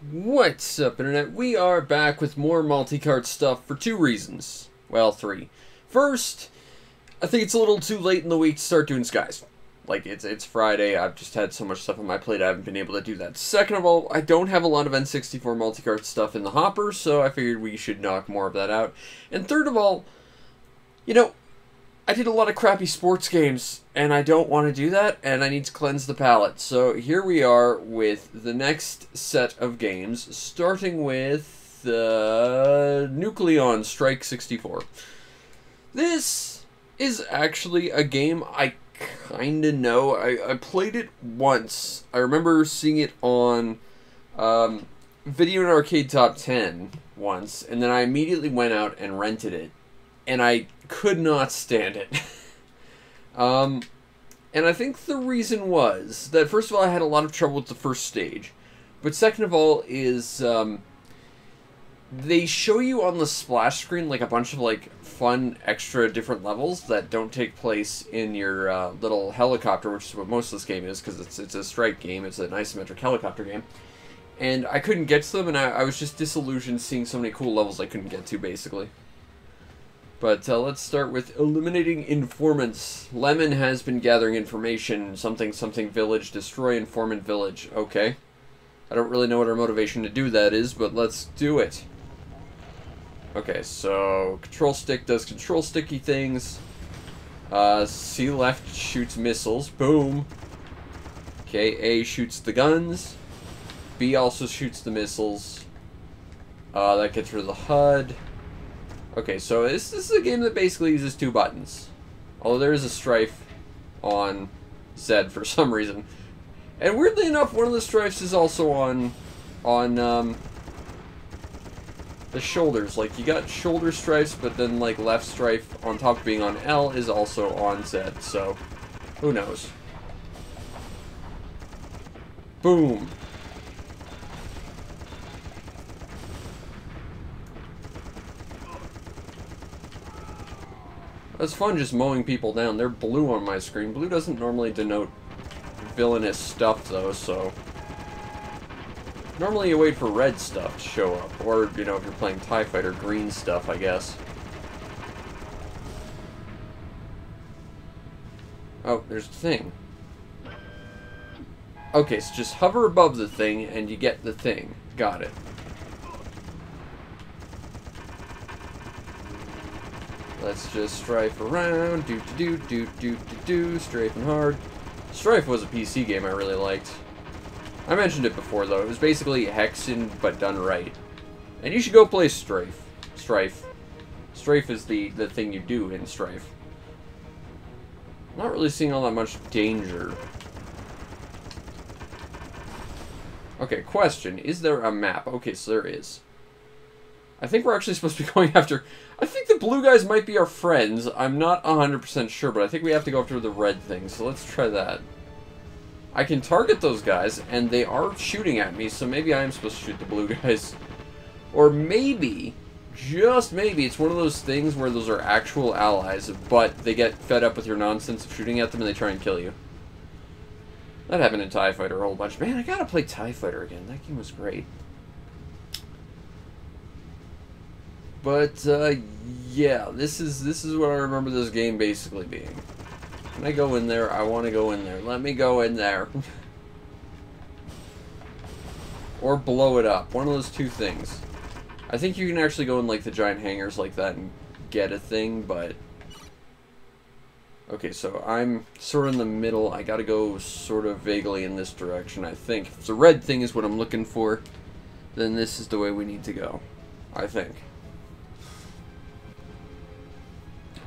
What's up, Internet? We are back with more multi-cart stuff for two reasons. Well, three. First, I think it's a little too late in the week to start doing skies. Like, it's Friday, I've just had so much stuff on my plate, I haven't been able to do that. Second of all, I don't have a lot of N64 multi-cart stuff in the hopper, so I figured we should knock more of that out. And third of all, you know, I did a lot of crappy sports games, and I don't want to do that, and I need to cleanse the palate. So here we are with the next set of games, starting with Nucleon Strike 64. This is actually a game I kind of know. I played it once. I remember seeing it on Video and Arcade Top 10 once, and then I immediately went out and rented it. And I could not stand it. And I think the reason was that, first of all, I had a lot of trouble with the first stage. But second of all is, they show you on the splash screen, like, a bunch of, like, fun, extra different levels that don't take place in your little helicopter, which is what most of this game is, because it's a strike game. It's an isometric helicopter game. And I couldn't get to them, and I was just disillusioned seeing so many cool levels I couldn't get to, basically. But let's start with eliminating informants. Lemon has been gathering information. Something village. Destroy informant village. Okay. I don't really know what our motivation to do that is, but let's do it. Okay, so control stick does control sticky things. C left shoots missiles. Boom. Okay, A shoots the guns. B also shoots the missiles. That gets rid of the HUD. Okay, so this is a game that basically uses two buttons. Although there is a strafe on Z for some reason. And weirdly enough, one of the strifes is also on the shoulders. Like, you got shoulder strifes, but then, like, left strife on top of being on L is also on Z, so who knows. Boom. It's fun just mowing people down. They're blue on my screen. Blue doesn't normally denote villainous stuff, though, so... Normally you wait for red stuff to show up. Or, you know, if you're playing TIE Fighter, green stuff, I guess. Oh, there's a thing. Okay, so just hover above the thing, and you get the thing. Got it. Let's just strafe around, strafing hard. Strife was a PC game I really liked. I mentioned it before, though. It was basically Hexen, but done right. And you should go play Strife. Strife is the thing you do in Strife. I'm not really seeing all that much danger. Okay, question. Is there a map? Okay, so there is. I think we're actually supposed to be going after... I think the blue guys might be our friends. I'm not 100% sure, but I think we have to go after the red thing, so let's try that. I can target those guys, and they are shooting at me, so maybe I am supposed to shoot the blue guys. Or maybe, just maybe, it's one of those things where those are actual allies, but they get fed up with your nonsense of shooting at them and they try and kill you. That happened in TIE Fighter a whole bunch. Man, I gotta play TIE Fighter again. That game was great. But, yeah, this is what I remember this game basically being. Can I go in there? I want to go in there. Let me go in there. Or blow it up. One of those two things. I think you can actually go in, like, the giant hangars like that and get a thing, but... Okay, so I'm sort of in the middle. I gotta go sort of vaguely in this direction, I think. If the red thing is what I'm looking for, then this is the way we need to go. I think.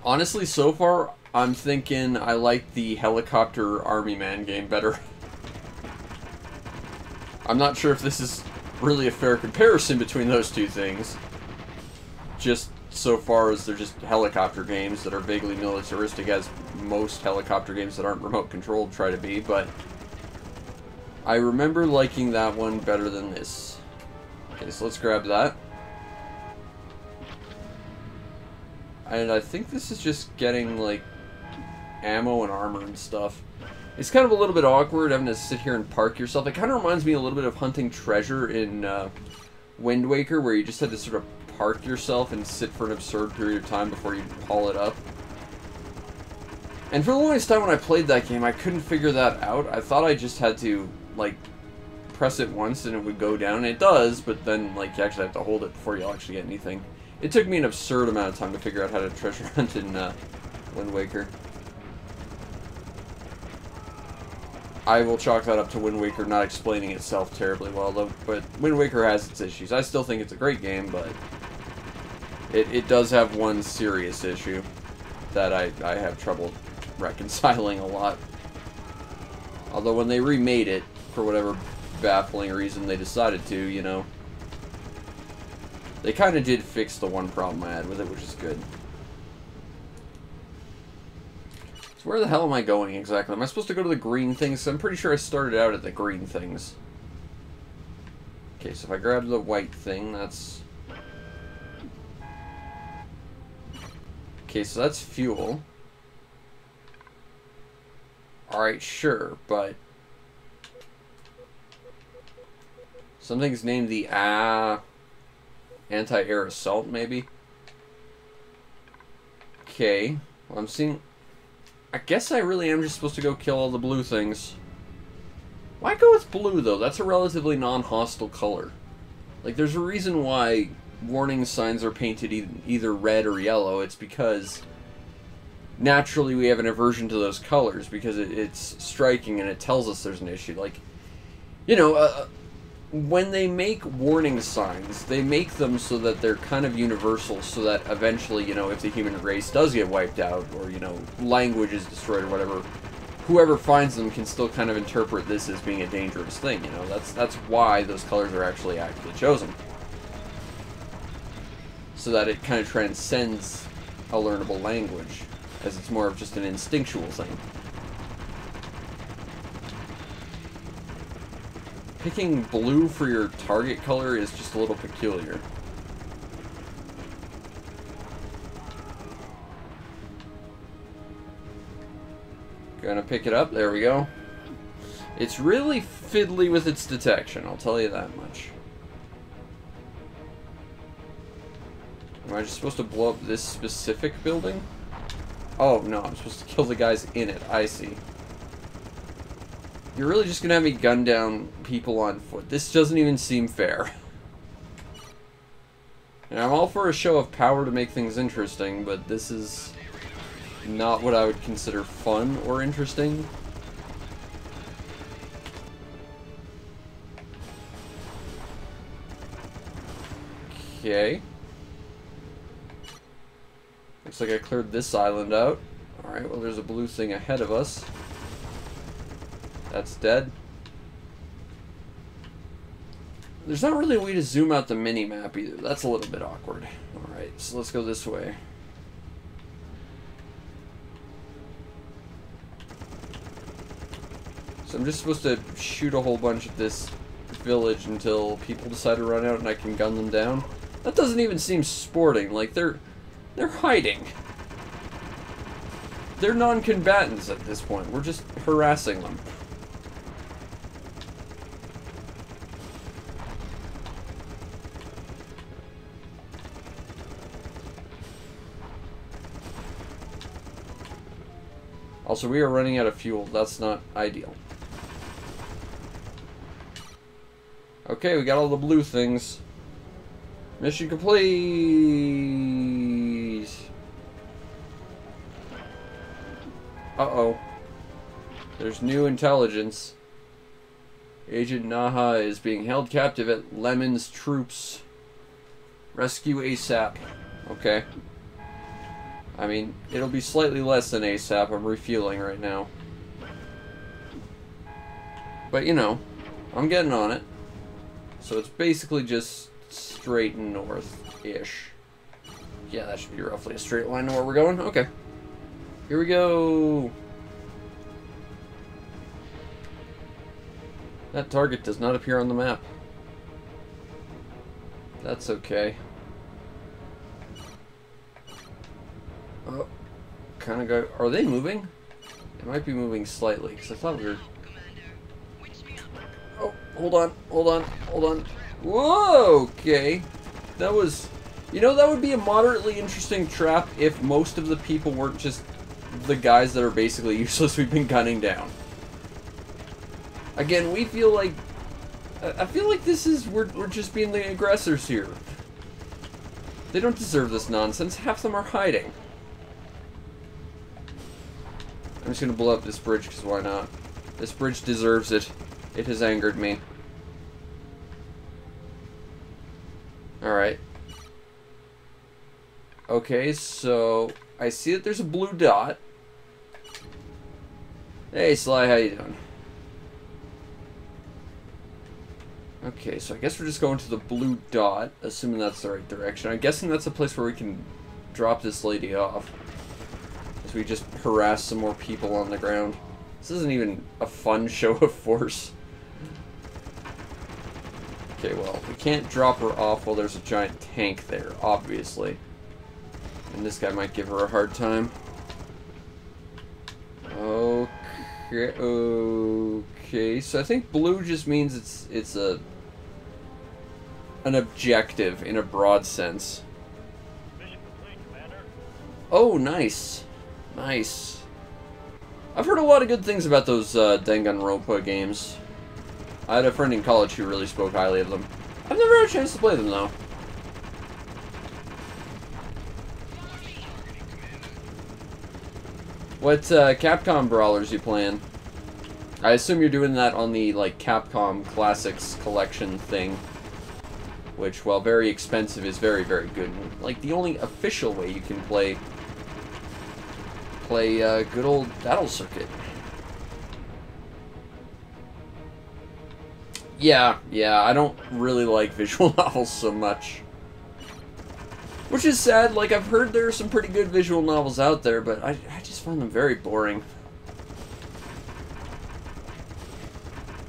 Honestly, so far, I'm thinking I like the Helicopter Army Man game better. I'm not sure if this is really a fair comparison between those two things. Just so far as they're just helicopter games that are vaguely militaristic, as most helicopter games that aren't remote-controlled try to be, but... I remember liking that one better than this. Okay, so let's grab that. And I think this is just getting, like, ammo and armor and stuff. It's kind of a little bit awkward having to sit here and park yourself. It kind of reminds me a little bit of hunting treasure in Wind Waker, where you just had to sort of park yourself and sit for an absurd period of time before you haul it up. And for the longest time when I played that game, I couldn't figure that out. I thought I just had to, like, press it once and it would go down. It does, but then, like, you actually have to hold it before you'll actually get anything. It took me an absurd amount of time to figure out how to treasure hunt in Wind Waker. I will chalk that up to Wind Waker not explaining itself terribly well, though. But Wind Waker has its issues. I still think it's a great game, but it does have one serious issue that I have trouble reconciling a lot. Although when they remade it, for whatever baffling reason they decided to, you know, they kind of did fix the one problem I had with it, which is good. Where the hell am I going exactly? Am I supposed to go to the green things? I'm pretty sure I started out at the green things. Okay, so if I grab the white thing, that's... Okay, so that's fuel. Alright, sure, but... Something's named the anti-air assault, maybe? Okay, well, I'm seeing... I guess I really am just supposed to go kill all the blue things. Why go with blue, though? That's a relatively non-hostile color. Like, there's a reason why warning signs are painted either red or yellow. It's because naturally we have an aversion to those colors because it's striking and it tells us there's an issue. Like, you know, when they make warning signs, they make them so that they're kind of universal, so that eventually, you know, if the human race does get wiped out, or, you know, language is destroyed or whatever, whoever finds them can still kind of interpret this as being a dangerous thing, you know? That's why those colors are actually actively chosen. So that it kind of transcends a learnable language, as it's more of just an instinctual thing. Picking blue for your target color is just a little peculiar. Gonna pick it up, there we go. It's really fiddly with its detection, I'll tell you that much. Am I just supposed to blow up this specific building? Oh, no, I'm supposed to kill the guys in it, I see. You're really just gonna have me gun down people on foot. This doesn't even seem fair. And I'm all for a show of power to make things interesting, but this is not what I would consider fun or interesting. Okay. Looks like I cleared this island out. Alright, well there's a blue thing ahead of us. That's dead. There's not really a way to zoom out the mini-map either. That's a little bit awkward. Alright, so let's go this way. So I'm just supposed to shoot a whole bunch at this village until people decide to run out and I can gun them down. That doesn't even seem sporting. Like, they're hiding. They're non-combatants at this point. We're just harassing them. Also, we are running out of fuel. That's not ideal. Okay, we got all the blue things. Mission complete! Uh-oh. There's new intelligence. Agent Naha is being held captive at Lemon's troops. Rescue ASAP. Okay. I mean, it'll be slightly less than ASAP. I'm refueling right now. But, you know, I'm getting on it. So it's basically just straight north-ish. Yeah, that should be roughly a straight line to where we're going. Okay. Here we go. That target does not appear on the map. That's okay. Oh, kind of go. Are they moving? It might be moving slightly, because I thought we were... Oh, hold on, hold on, hold on. Whoa, okay. That was... You know, that would be a moderately interesting trap if most of the people weren't just the guys that are basically useless we've been gunning down. Again, we feel like... I feel like this is... We're just being the aggressors here. They don't deserve this nonsense. Half of them are hiding. I'm just gonna blow up this bridge, because why not? This bridge deserves it. It has angered me. Alright. Okay, so... I see that there's a blue dot. Hey, Sly, how you doing? Okay, so I guess we're just going to the blue dot, assuming that's the right direction. I'm guessing that's a place where we can drop this lady off. As we just harass some more people on the ground. This isn't even a fun show of force. Okay, well, we can't drop her off while there's a giant tank there, obviously. And this guy might give her a hard time. Okay, okay, so I think blue just means it's an objective in a broad sense. Oh, nice. Nice. I've heard a lot of good things about those Danganronpa games. I had a friend in college who really spoke highly of them. I've never had a chance to play them, though. What Capcom brawlers you playing? I assume you're doing that on the, like, Capcom Classics collection thing. Which, while very expensive, is very, very good. Like, the only official way you can play good old Battle Circuit. Yeah, I don't really like visual novels so much. Which is sad, like, I've heard there are some pretty good visual novels out there, but I just find them very boring.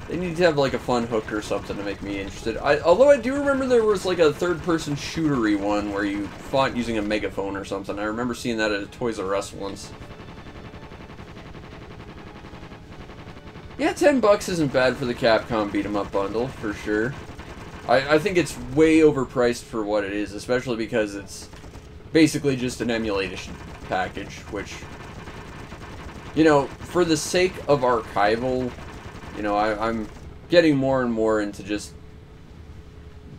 They need to have, like, a fun hook or something to make me interested. Although I do remember there was, like, a third-person shootery one where you fought using a megaphone or something. I remember seeing that at a Toys R Us once. Yeah, $10 isn't bad for the Capcom beat-em-up bundle, for sure. I think it's way overpriced for what it is, especially because it's basically just an emulation package, which, you know, for the sake of archival, you know, I'm getting more and more into just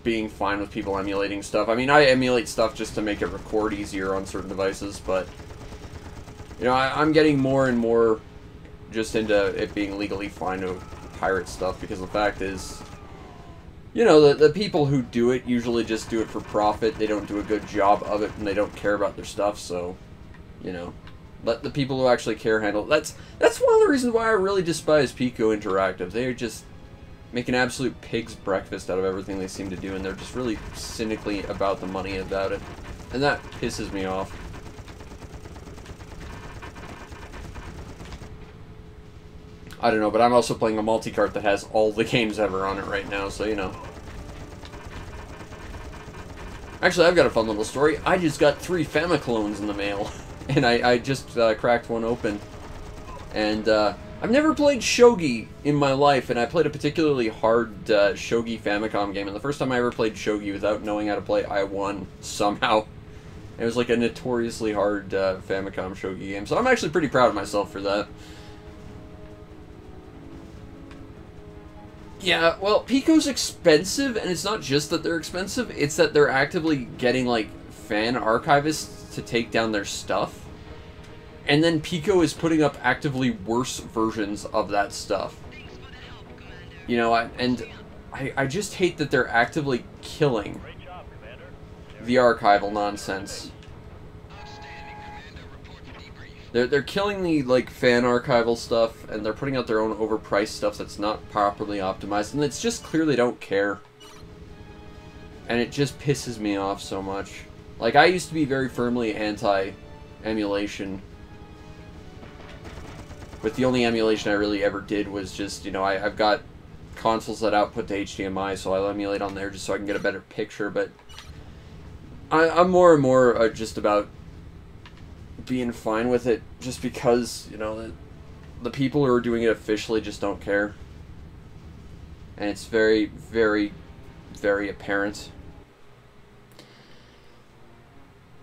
being fine with people emulating stuff. I mean, I emulate stuff just to make it record easier on certain devices, but, you know, I'm getting more and more just into it being legally fine to pirate stuff, because the fact is, you know, the people who do it usually just do it for profit. They don't do a good job of it, and they don't care about their stuff, so, you know, let the people who actually care handle it. That's one of the reasons why I really despise Pico Interactive. They just make an absolute pig's breakfast out of everything they seem to do, and they're just really cynically about the money about it. And that pisses me off. I don't know, but I'm also playing a multi-cart that has all the games ever on it right now, so, you know. Actually, I've got a fun little story. I just got 3 Famiclones in the mail, and I just cracked one open. And I've never played Shogi in my life, and I played a particularly hard Shogi Famicom game, and the first time I ever played Shogi without knowing how to play, I won somehow. It was like a notoriously hard Famicom Shogi game, so I'm actually pretty proud of myself for that. Yeah, well, Pico's expensive, and it's not just that they're expensive, it's that they're actively getting, like, fan archivists to take down their stuff. And then Pico is putting up actively worse versions of that stuff. You know, I just hate that they're actively killing the archival nonsense. They're killing the, like, fan archival stuff, and they're putting out their own overpriced stuff that's not properly optimized, and it's just clear they don't care. And it just pisses me off so much. Like, I used to be very firmly anti-emulation, but the only emulation I really ever did was just, you know, I've got consoles that output to HDMI, so I'll emulate on there just so I can get a better picture, but I'm more and more just about being fine with it, just because, you know, the people who are doing it officially just don't care. And it's very, very, very apparent.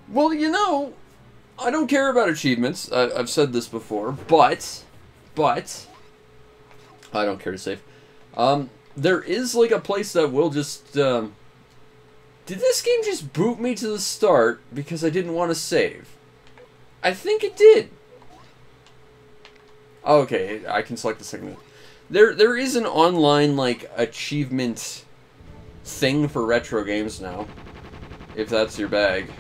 Well, you know, I don't care about achievements. I've said this before, but I don't care to save. There is like a place that will just, did this game just boot me to the start because I didn't want to save? I think it did. Okay, I can select the segment. There is an online, like, achievement thing for retro games now, if that's your bag.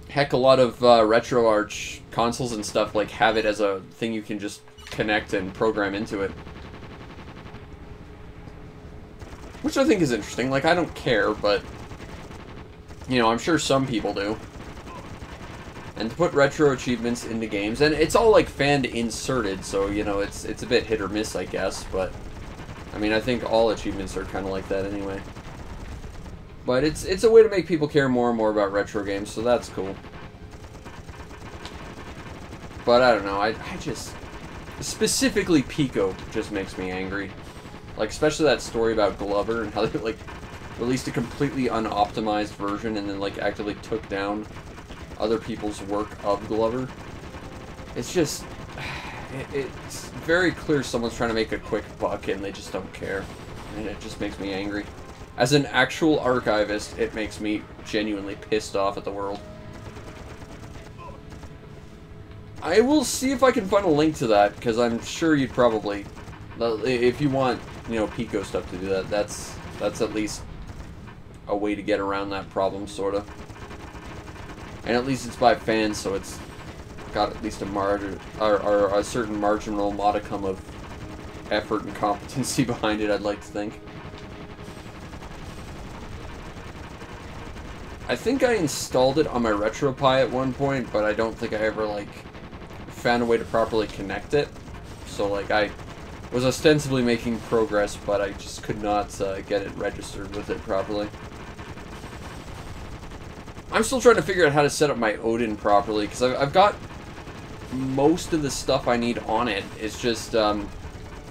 Heck, a lot of RetroArch consoles and stuff, like, have it as a thing you can just connect and program into it. Which I think is interesting. Like, I don't care, but, you know, I'm sure some people do. And to put retro achievements into games, and it's all like fan inserted, so you know it's a bit hit or miss, I guess. But I mean, I think all achievements are kind of like that anyway. But it's a way to make people care more and more about retro games, so that's cool. But I don't know, I just specifically Pico just makes me angry. Like especially that story about Glover and how they like released a completely unoptimized version and then like actively took down other people's work of Glover. It's just, it's very clear someone's trying to make a quick buck and they just don't care. And it just makes me angry. As an actual archivist, it makes me genuinely pissed off at the world. I will see if I can find a link to that, because I'm sure you'd probably, if you want, you know, Pico stuff to do that, that's at least a way to get around that problem, sort of. And at least it's by fans, so it's got at least a margin, or a certain marginal modicum of effort and competency behind it, I'd like to think. I think I installed it on my RetroPie at one point, but I don't think I ever, like, found a way to properly connect it. So, like, I was ostensibly making progress, but I just could not get it registered with it properly. I'm still trying to figure out how to set up my Odin properly, because I've got most of the stuff I need on it. It's just,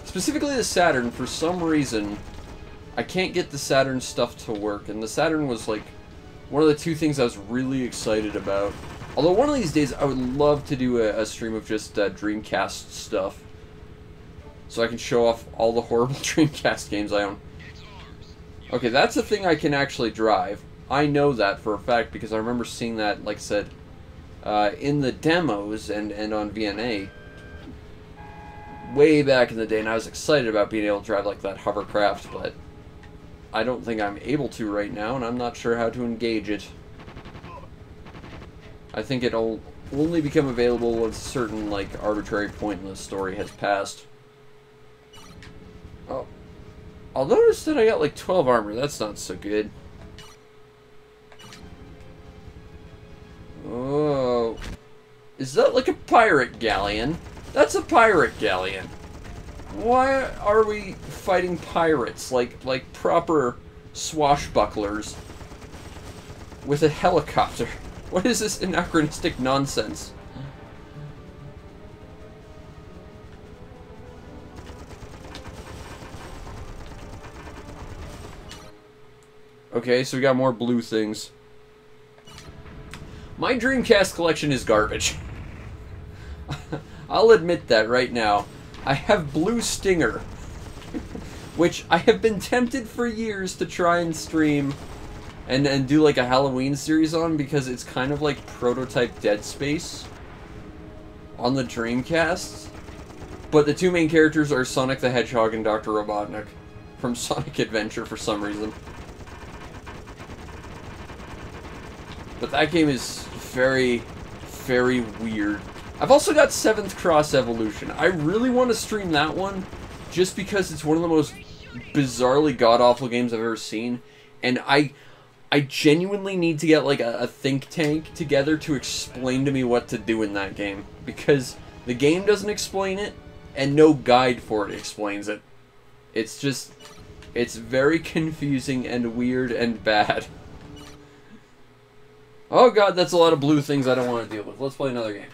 specifically the Saturn, for some reason, I can't get the Saturn stuff to work, and the Saturn was, like, one of the two things I was really excited about. Although one of these days, I would love to do a stream of just Dreamcast stuff, so I can show off all the horrible Dreamcast games I own. Okay, that's a thing I can actually drive. I know that for a fact because I remember seeing that, like I said, in the demos and on VNA way back in the day, and I was excited about being able to drive like that hovercraft, but I don't think I'm able to right now, and I'm not sure how to engage it. I think it'll only become available once a certain, like, arbitrary point in the story has passed. Oh, I'll notice that I got like 12 armor. That's not so good. Oh, is that like a pirate galleon? That's a pirate galleon. Why are we fighting pirates like proper swashbucklers with a helicopter? What is this anachronistic nonsense? Okay, so we got more blue things. My Dreamcast collection is garbage. I'll admit that right now. I have Blue Stinger, which I have been tempted for years to try and stream and do like a Halloween series on, because it's kind of like prototype Dead Space on the Dreamcast. But the two main characters are Sonic the Hedgehog and Dr. Robotnik from Sonic Adventure for some reason. But that game is very, very weird. I've also got 7th Cross Evolution. I really want to stream that one, just because it's one of the most bizarrely god-awful games I've ever seen. And I genuinely need to get like a think tank together to explain to me what to do in that game. Because the game doesn't explain it, and no guide for it explains it. It's just, it's very confusing and weird and bad. Oh god, that's a lot of blue things I don't want to deal with. Let's play another game.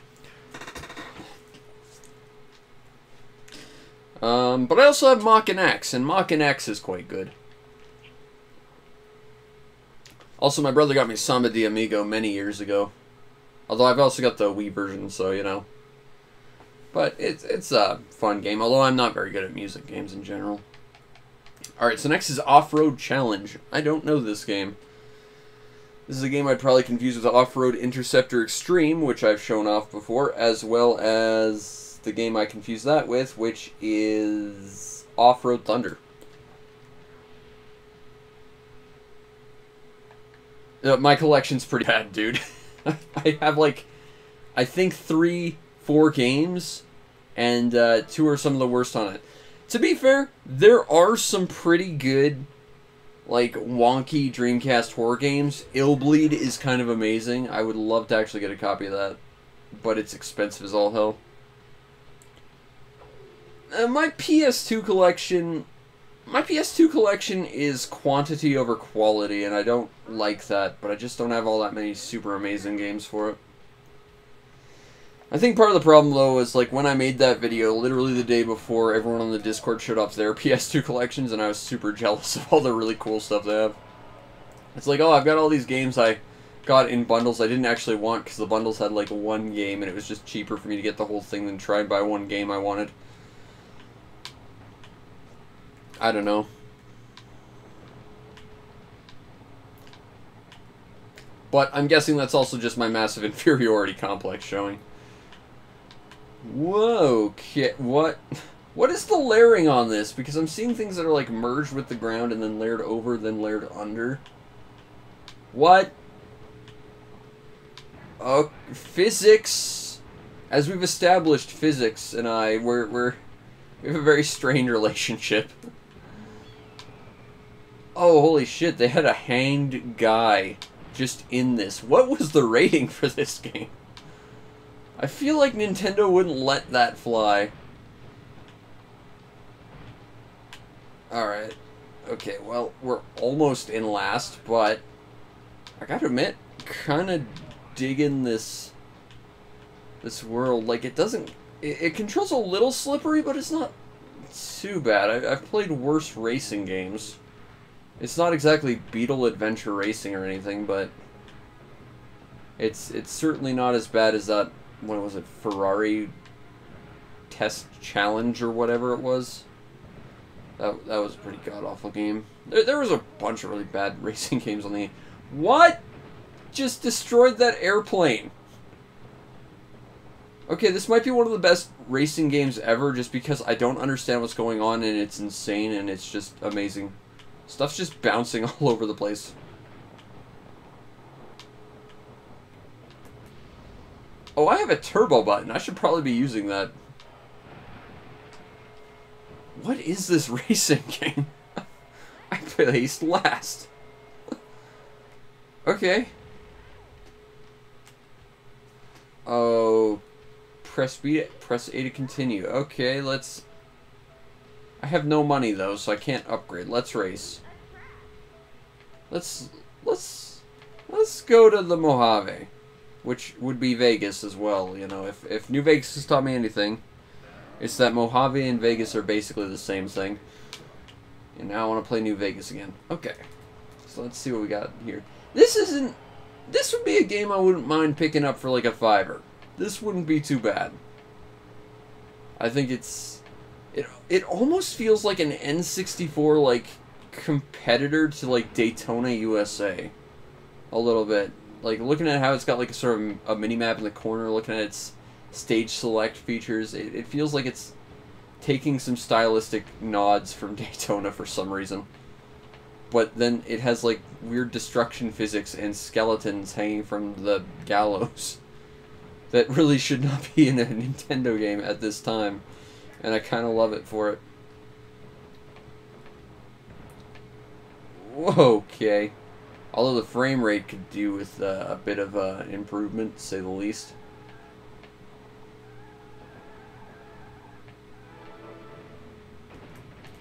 But I also have Mach X, and Mach X is quite good. Also, my brother got me Samba de Amigo many years ago. Although I've also got the Wii version, so, you know. But it's a fun game, although I'm not very good at music games in general. Alright, so next is Offroad Challenge. I don't know this game. This is a game I'd probably confuse with Offroad Interceptor Extreme, which I've shown off before, as well as the game I confuse that with, which is Offroad Thunder. My collection's pretty bad, dude. I have, like, I think 3-4 games, and 2 are some of the worst on it. To be fair, there are some pretty good, like, wonky Dreamcast horror games. Illbleed is kind of amazing. I would love to actually get a copy of that, but it's expensive as all hell. My PS2 collection is quantity over quality, and I don't like that, but I just don't have all that many super amazing games for it. I think part of the problem, though, is, like, when I made that video, literally the day before, everyone on the Discord showed off their PS2 collections, and I was super jealous of all the really cool stuff they have. It's like, oh, I've got all these games I got in bundles I didn't actually want, because the bundles had, like, one game, and it was just cheaper for me to get the whole thing than try and buy one game I wanted. I don't know. But I'm guessing that's also just my massive inferiority complex showing. Whoa, kid, what is the layering on this? Because I'm seeing things that are like merged with the ground and then layered over, then layered under. What? Oh, physics. As we've established, physics and I, we have a very strained relationship. Oh, holy shit, they had a hanged guy just in this. What was the rating for this game? I feel like Nintendo wouldn't let that fly. Alright. Okay, well, we're almost in last, but I gotta admit, kind of digging this world. Like, it doesn't... It controls a little slippery, but it's not too bad. I've played worse racing games. It's not exactly Beetle Adventure Racing or anything, but it's certainly not as bad as that, what was it, Ferrari Test Challenge or whatever it was. That was a pretty god-awful game. There was a bunch of really bad racing games on the... What? Just destroyed that airplane. Okay, this might be one of the best racing games ever just because I don't understand what's going on and it's insane and it's just amazing. Stuff's just bouncing all over the place. Oh, I have a turbo button. I should probably be using that. What is this racing game? I placed last. Okay. Oh, press B, press A to continue. Okay, let's... I have no money though, so I can't upgrade. Let's race. Let's go to the Mojave, which would be Vegas as well. You know, if New Vegas has taught me anything, it's that Mojave and Vegas are basically the same thing. And now I want to play New Vegas again. Okay, so let's see what we got here. This would be a game I wouldn't mind picking up for like a $5. This wouldn't be too bad. I think it almost feels like an N64 like competitor to like Daytona USA a little bit. Like looking at how it's got like a sort of a mini map in the corner, looking at its stage select features, it feels like it's taking some stylistic nods from Daytona for some reason. But then it has like weird destruction physics and skeletons hanging from the gallows that really should not be in a Nintendo game at this time. And I kind of love it for it. Whoa, okay. Although the frame rate could do with a bit of improvement, to say the least.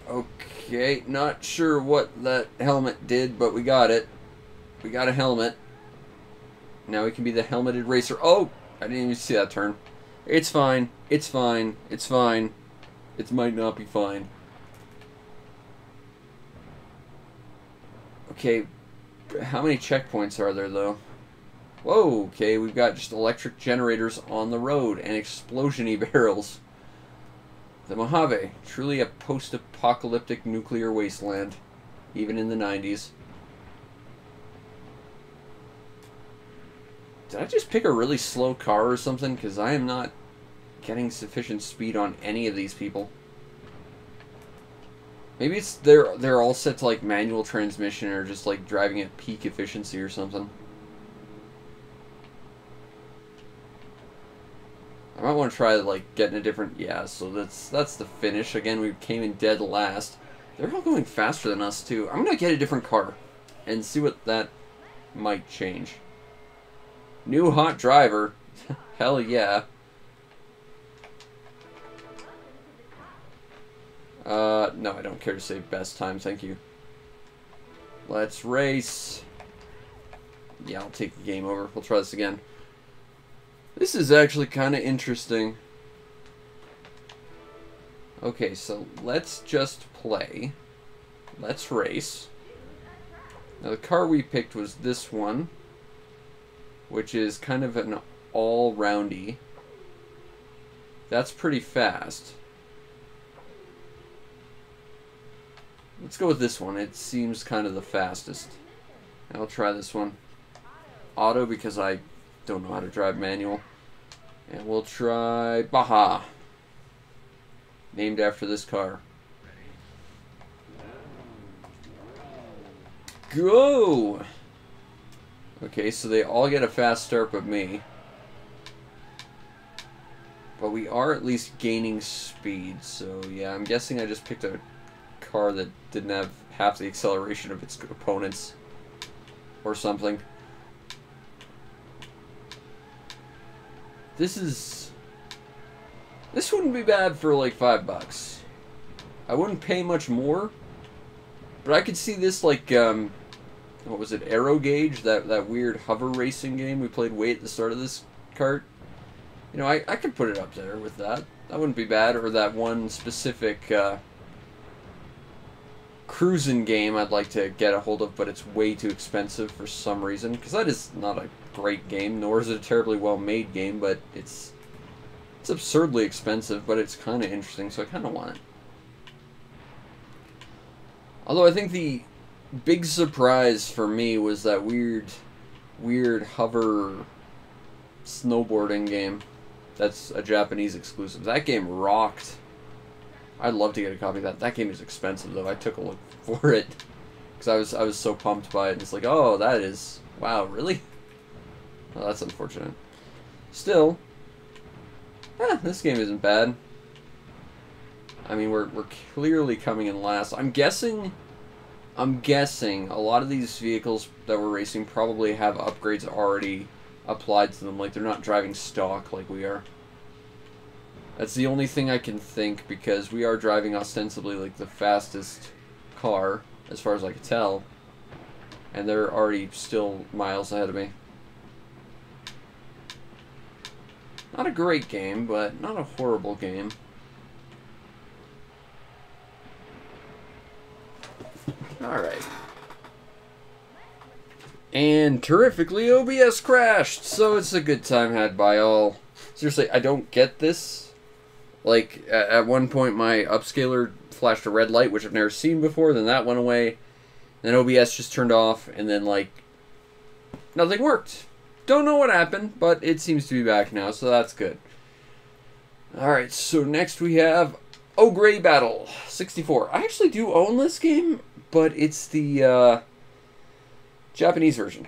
Okay, not sure what that helmet did, but we got it. We got a helmet. Now we can be the helmeted racer. Oh! I didn't even see that turn. It's fine. It's fine. It's fine. It might not be fine. Okay, how many checkpoints are there, though? Whoa, okay, we've got just electric generators on the road and explosion-y barrels. The Mojave, truly a post-apocalyptic nuclear wasteland, even in the 90s. Did I just pick a really slow car or something? Because I am not getting sufficient speed on any of these people. Maybe it's they're all set to like manual transmission or just like driving at peak efficiency or something. I might want to try like getting a different. Yeah, so that's the finish. Again, we came in dead last. They're all going faster than us too. I'm gonna get a different car and see what that might change. New hot driver. Hell yeah. No, I don't care to say best time, thank you. Let's race. Yeah, I'll take the game over. We'll try this again. This is actually kind of interesting. Okay, so let's just play. Let's race. Now, the car we picked was this one, which is kind of an all-roundy. That's pretty fast. Let's go with this one. It seems kind of the fastest. I'll try this one. Auto, because I don't know how to drive manual. And we'll try Baja. Named after this car. Go! Okay, so they all get a fast start but me. But we are at least gaining speed, so yeah, I'm guessing I just picked a car that didn't have half the acceleration of its opponents. Or something. This wouldn't be bad for like $5. I wouldn't pay much more. But I could see this like, what was it, Aero Gauge? That weird hover racing game we played way at the start of this cart. You know, I could put it up there with that. That wouldn't be bad. Or that one specific cruising game I'd like to get a hold of, but it's way too expensive for some reason. Because that is not a great game, nor is it a terribly well-made game, but it's absurdly expensive, but it's kind of interesting, so I kind of want it. Although I think the big surprise for me was that weird hover snowboarding game. That's a Japanese exclusive. That game rocked. I'd love to get a copy of that. That game is expensive though. I took a look for it because I was so pumped by it. And it's like, oh, that is, wow, really? Well, that's unfortunate. Still, this game isn't bad. I mean, we're clearly coming in last. I'm guessing a lot of these vehicles that we're racing probably have upgrades already applied to them. Like, they're not driving stock like we are. That's the only thing I can think, because we are driving ostensibly like the fastest car, as far as I can tell. And they're already still miles ahead of me. Not a great game, but not a horrible game. Alright. And terrifically, OBS crashed, so it's a good time had by all. Seriously, I don't get this. Like, at one point my upscaler flashed a red light, which I've never seen before, then that went away. Then OBS just turned off, and then, like, nothing worked. Don't know what happened, but it seems to be back now, so that's good. Alright, so next we have Ogre Battle 64. I actually do own this game, but it's the Japanese version.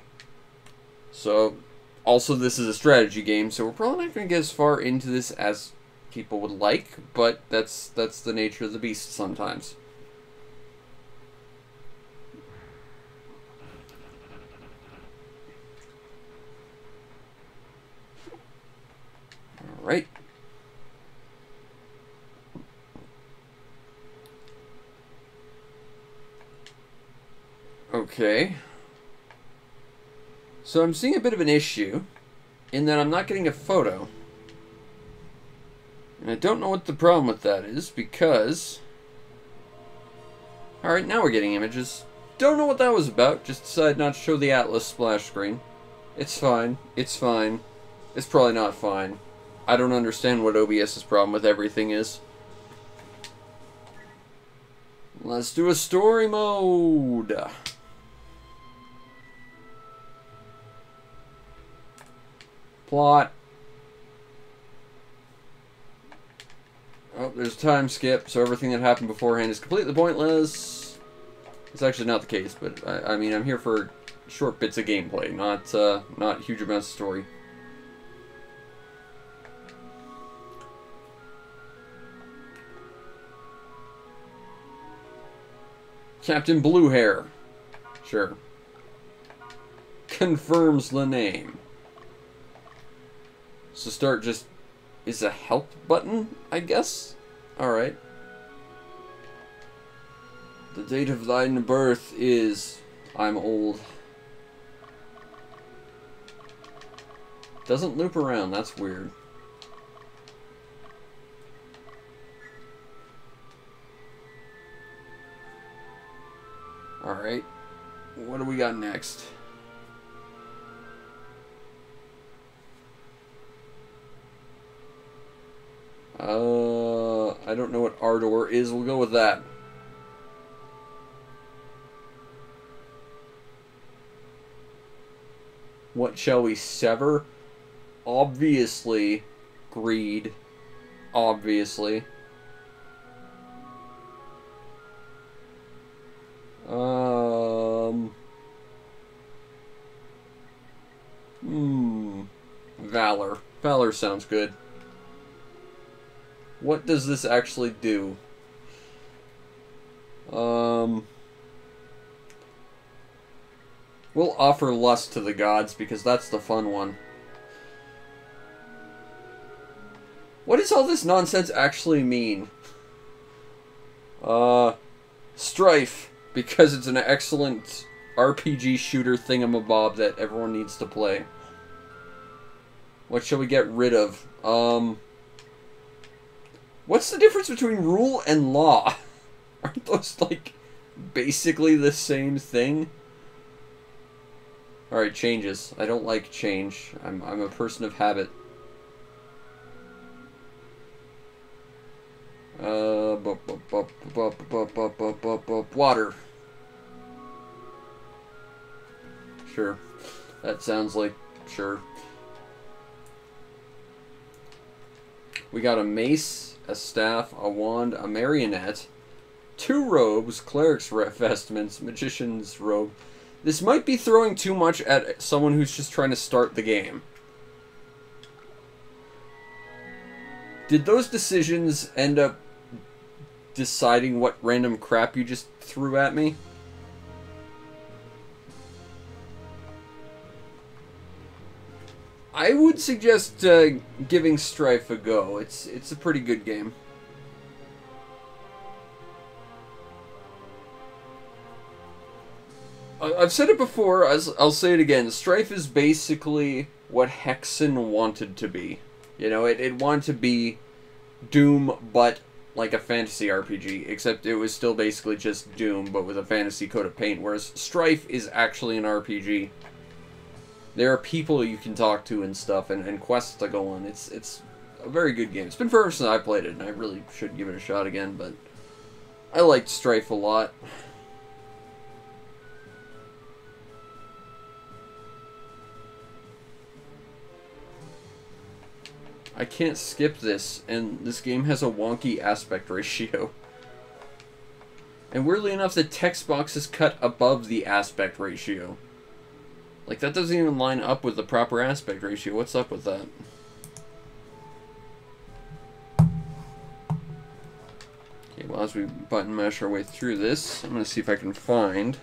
So, also this is a strategy game, so we're probably not going to get as far into this as people would like, but that's the nature of the beast sometimes. Alright. Okay. So I'm seeing a bit of an issue in that I'm not getting a photo. And I don't know what the problem with that is, because... Alright, now we're getting images. Don't know what that was about, just decided not to show the Atlas splash screen. It's fine. It's fine. It's probably not fine. I don't understand what OBS's problem with everything is. Let's do a story mode. Plot. Oh, there's a time skip, so everything that happened beforehand is completely pointless. It's actually not the case, but I mean, I'm here for short bits of gameplay, not huge amounts of story. Captain Bluehair. Sure. Confirms the name. So start just is a help button, I guess? Alright. The date of thine birth is... I'm old. Doesn't loop around, that's weird. Alright. What do we got next? I don't know what Ardor is. We'll go with that. What shall we sever? Obviously, greed. Obviously. Valor. Valor sounds good. What does this actually do? We'll offer lust to the gods because that's the fun one. What does all this nonsense actually mean? Strife, because it's an excellent RPG shooter thingamabob that everyone needs to play. What shall we get rid of? What's the difference between rule and law? Aren't those, like, basically the same thing? Alright, changes. I don't like change. I'm a person of habit. Water. Sure. That sounds like... sure. We got a mace, a staff, a wand, a marionette, 2 robes, cleric's vestments, magician's robe. This might be throwing too much at someone who's just trying to start the game. Did those decisions end up deciding what random crap you just threw at me? I would suggest giving Strife a go. It's a pretty good game. I've said it before, I'll say it again. Strife is basically what Hexen wanted to be. You know, it wanted to be Doom, but like a fantasy RPG, except it was still basically just Doom, but with a fantasy coat of paint, whereas Strife is actually an RPG. There are people you can talk to and stuff, and quests to go on. It's a very good game. It's been forever since I played it, and I really should give it a shot again, but I liked Strife a lot. I can't skip this, and this game has a wonky aspect ratio. And weirdly enough, the text box is cut above the aspect ratio. Like, that doesn't even line up with the proper aspect ratio. What's up with that? Okay, well, as we button mash our way through this, I'm going to see if I can find...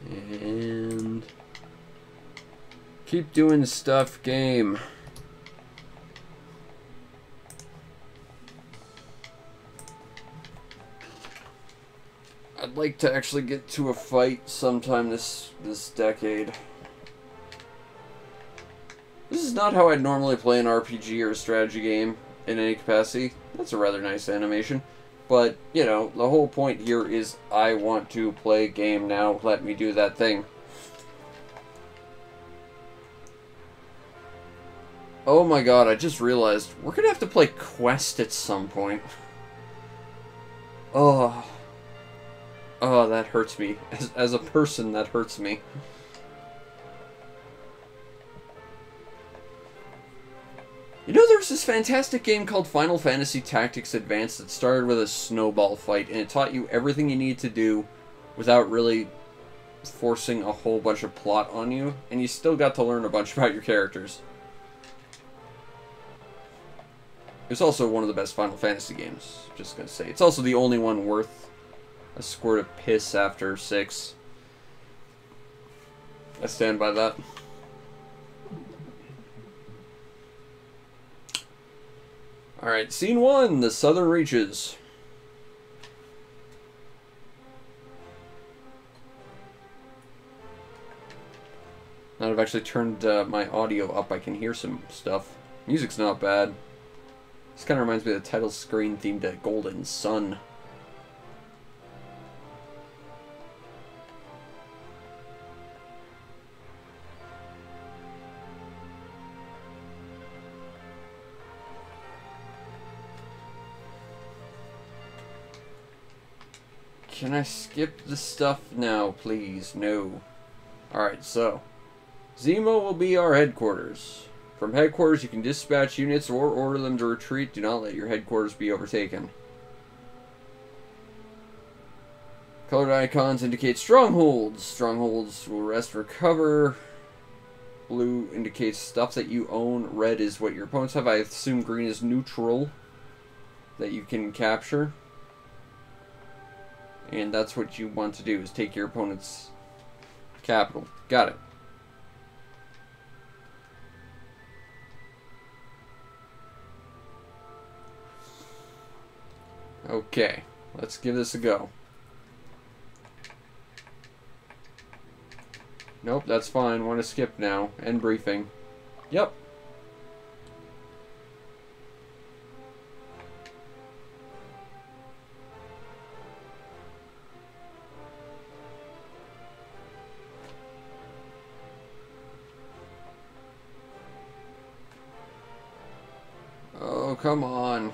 And... keep doing stuff, game. like to actually get to a fight sometime this decade. This is not how I'd normally play an RPG or a strategy game in any capacity. That's a rather nice animation. But, you know, the whole point here is I want to play a game now. Let me do that thing. Oh my god, I just realized we're gonna have to play Quest at some point. Oh. Oh, that hurts me. As a person, that hurts me. You know, there's this fantastic game called Final Fantasy Tactics Advanced that started with a snowball fight, and it taught you everything you need to do without really forcing a whole bunch of plot on you, and you still got to learn a bunch about your characters. It's also one of the best Final Fantasy games, just gonna say. It's also the only one worth a squirt of piss after 6. I stand by that. Alright, scene 1, the Southern Reaches. Now that I've actually turned my audio up, I can hear some stuff. Music's not bad. This kind of reminds me of the title screen theme to Golden Sun. Can I skip the stuff now, please? No. Alright, so. Zemo will be our headquarters. From headquarters, you can dispatch units or order them to retreat. Do not let your headquarters be overtaken. Colored icons indicate strongholds. Strongholds will rest or recover. Blue indicates stuff that you own. Red is what your opponents have. I assume green is neutral that you can capture. And that's what you want to do, is take your opponent's capital. Got it. Okay, let's give this a go. Nope, that's fine. Want to skip now. End briefing. Yep. Oh, come on.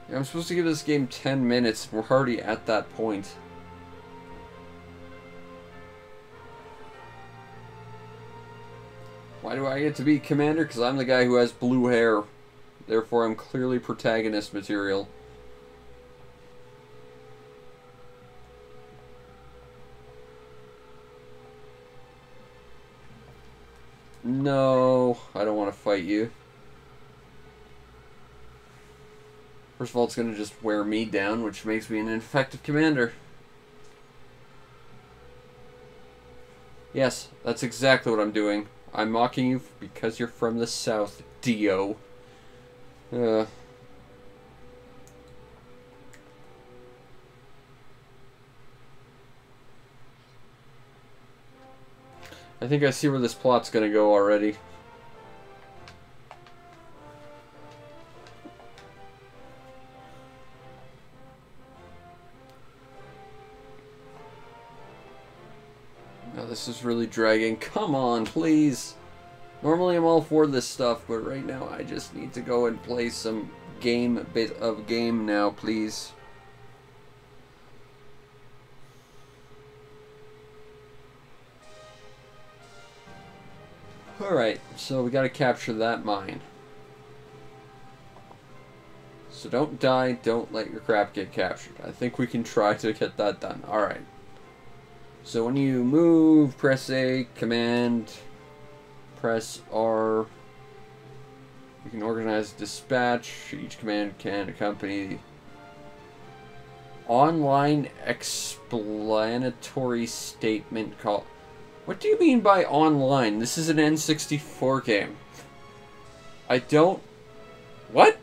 Yeah, I'm supposed to give this game 10 minutes. We're already at that point. Why do I get to be commander? Because I'm the guy who has blue hair. Therefore, I'm clearly protagonist material. No, I don't want to fight you. First of all, it's going to just wear me down, which makes me an ineffective commander. Yes, that's exactly what I'm doing. I'm mocking you because you're from the South, Dio. I think I see where this plot's gonna go already. Now this is really dragging. Come on, please. Normally I'm all for this stuff, but right now I just need to go and play some bit of game now, please. Alright, so we gotta capture that mine. So don't die, don't let your crap get captured. I think we can try to get that done. Alright. So when you move, press A, command, press R. You can organize dispatch. Each command can accompany online explanatory statement called... What do you mean by online? This is an N64 game. I don't... What?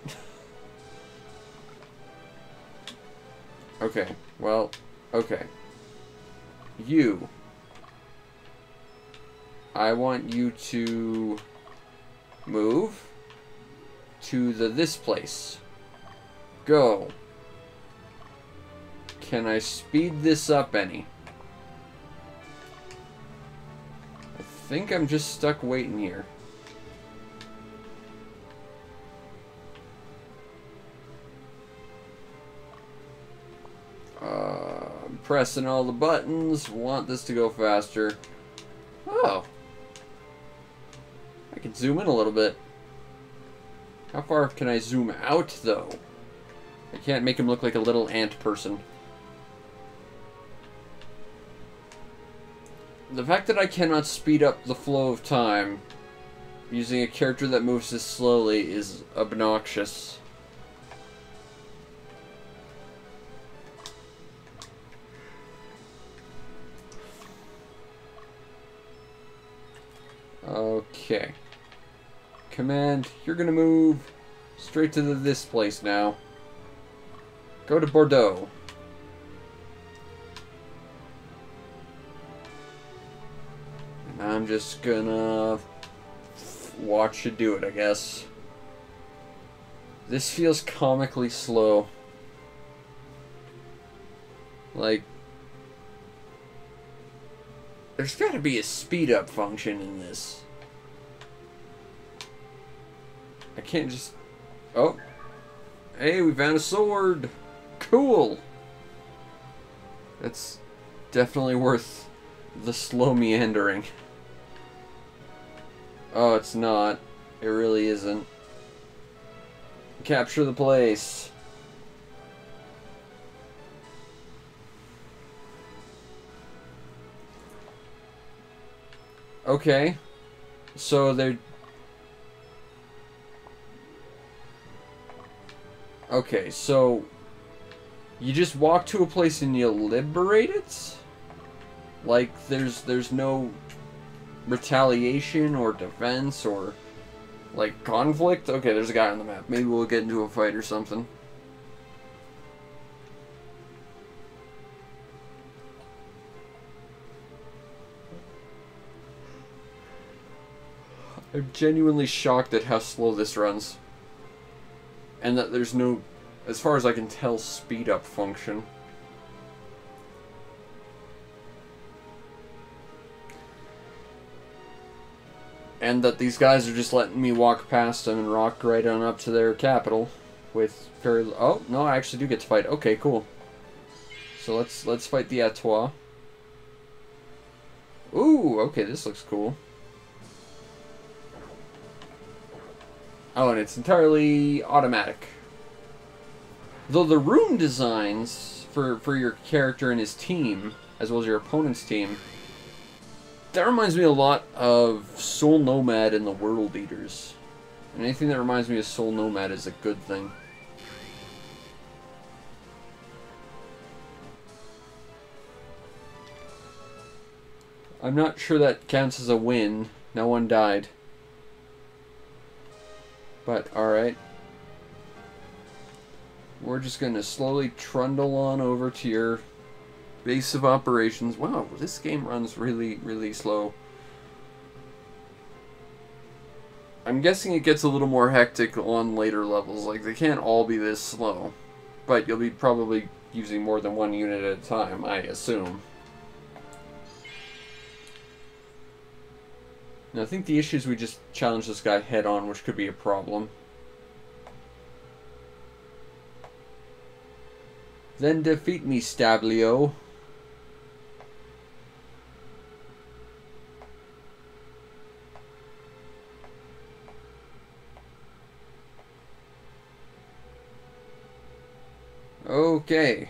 Okay. Well, okay. You. I want you to move to this place. Go. Can I speed this up any? I think I'm just stuck waiting here. I'm pressing all the buttons. Want this to go faster. Oh. I can zoom in a little bit. How far can I zoom out, though? I can't make him look like a little ant person. The fact that I cannot speed up the flow of time using a character that moves this slowly is obnoxious. Okay. Command, you're gonna move straight to this place now. Go to Bordeaux. And I'm just gonna watch you do it, I guess. This feels comically slow. Like, there's gotta be a speed up function in this. I can't just... Oh. Hey, we found a sword. Cool. That's definitely worth the slow meandering. Oh, it's not. It really isn't. Capture the place. Okay. So they're... Okay, so you just walk to a place and you liberate it? Like there's no retaliation or defense or like conflict? Okay, there's a guy on the map. Maybe we'll get into a fight or something. I'm genuinely shocked at how slow this runs. And that there's no, as far as I can tell, speed up function. And that these guys are just letting me walk past them and rock right on up to their capital with very... Oh, no, I actually do get to fight. Okay, cool. So let's fight the Atois. Ooh, okay, this looks cool. Oh, and it's entirely automatic. Though the rune designs for your character and his team, as well as your opponent's team, that reminds me a lot of Soul Nomad and the World Eaters. And anything that reminds me of Soul Nomad is a good thing. I'm not sure that counts as a win. No one died. But, alright. We're just going to slowly trundle on over to your base of operations. Wow, this game runs really, really slow. I'm guessing it gets a little more hectic on later levels. Like, they can't all be this slow. But you'll be probably using more than one unit at a time, I assume. Now, I think the issue is we just challenge this guy head on, which could be a problem. Then defeat me, Stablio. Okay.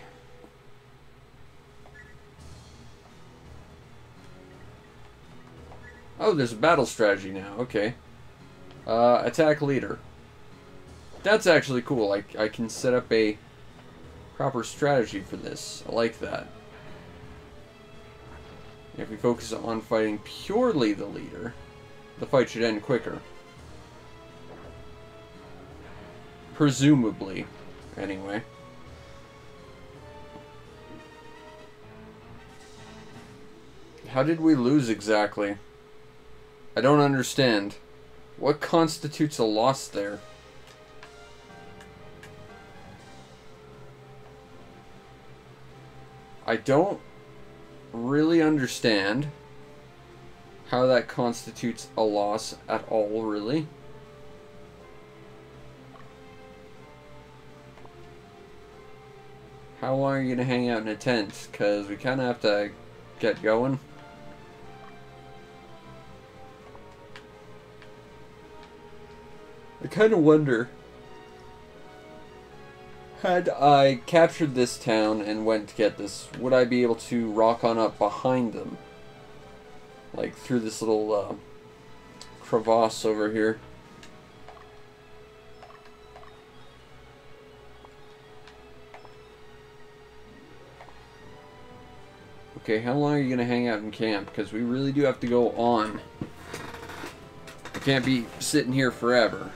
Oh, there's a battle strategy now. Okay. Attack leader. That's actually cool. I can set up a proper strategy for this. I like that. If we focus on fighting purely the leader, the fight should end quicker. Presumably. Anyway. How did we lose exactly? I don't understand. What constitutes a loss there? I don't really understand how that constitutes a loss at all, really. How long are you gonna hang out in a tent? Because we kind of have to get going. I kind of wonder, had I captured this town and went to get this, would I be able to rock on up behind them? Like through this little crevasse over here. Okay, how long are you going to hang out in camp? Because we really do have to go on. I can't be sitting here forever.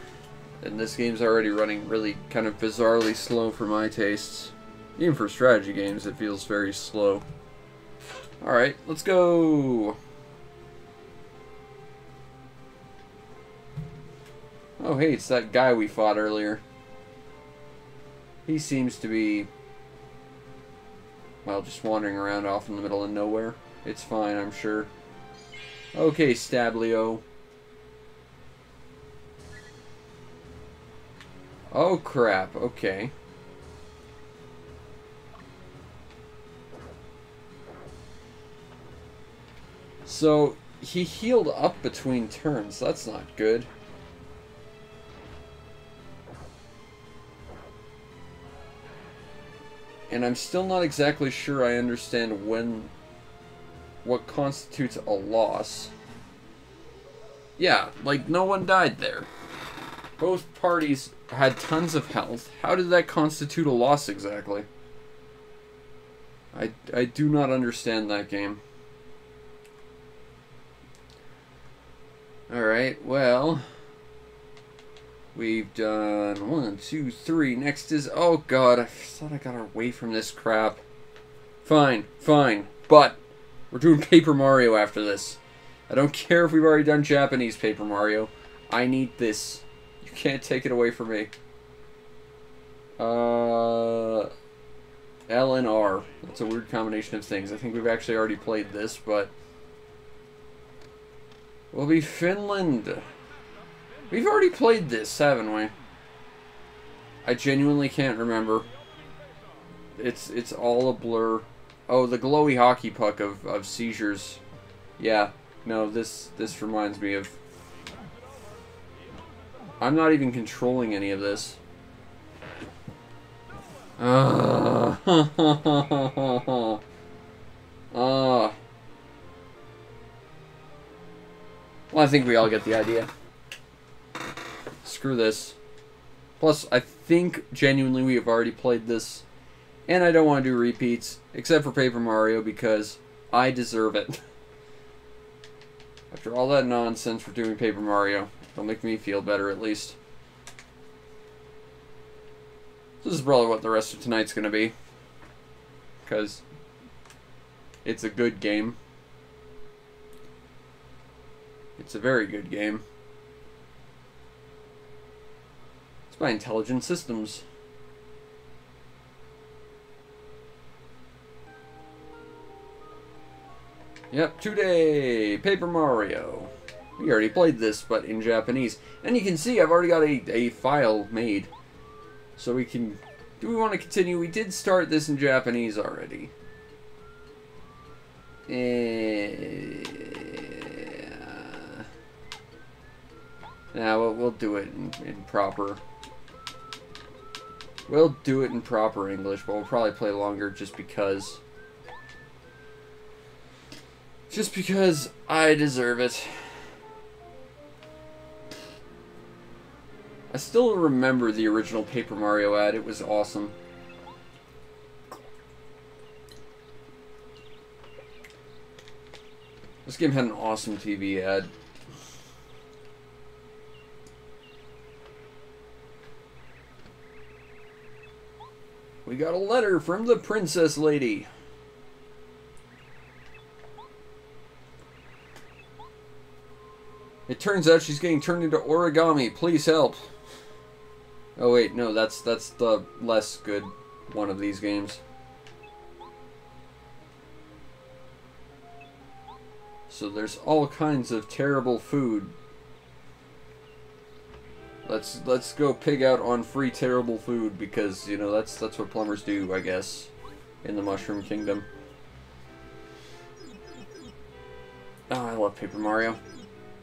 And this game's already running really kind of bizarrely slow for my tastes. Even for strategy games, it feels very slow. Alright, let's go! Oh hey, it's that guy we fought earlier. He seems to be, well, just wandering around off in the middle of nowhere. It's fine, I'm sure. Okay, Stablio. Oh crap, okay. So, he healed up between turns. That's not good. And I'm still not exactly sure I understand what constitutes a loss. Yeah, like no one died there. Both parties had tons of health. How did that constitute a loss exactly? I do not understand that game. Alright, well, we've done 1, 2, 3. Next is, oh god, I thought I got away from this crap. Fine, fine, but we're doing Paper Mario after this. I don't care if we've already done Japanese Paper Mario. I need this. You can't take it away from me. L and R. That's a weird combination of things. I think we've actually already played this, but will be Finland. We've already played this, haven't we? I genuinely can't remember. It's all a blur. Oh, the glowy hockey puck of seizures. Yeah. No, this reminds me of... I'm not even controlling any of this. Well, I think we all get the idea. Screw this. Plus, I think genuinely we have already played this. And I don't want to do repeats, except for Paper Mario, because I deserve it. After all that nonsense for doing Paper Mario, it'll make me feel better at least. This is probably what the rest of tonight's going to be. Because it's a good game. It's a very good game. It's by Intelligent Systems. Yep, today, Paper Mario. We already played this, but in Japanese. And you can see I've already got a file made. So we can... Do we want to continue? We did start this in Japanese already. Nah, we'll do it in proper... We'll do it in proper English, but we'll probably play longer just because... Just because I deserve it. I still remember the original Paper Mario ad. It was awesome. This game had an awesome TV ad. We got a letter from the Princess Lady. It turns out she's getting turned into origami. Please help. Oh wait, no, that's the less good one of these games. So there's all kinds of terrible food. Let's go pig out on free terrible food because, you know, that's what plumbers do, I guess, in the Mushroom Kingdom. Oh, I love Paper Mario.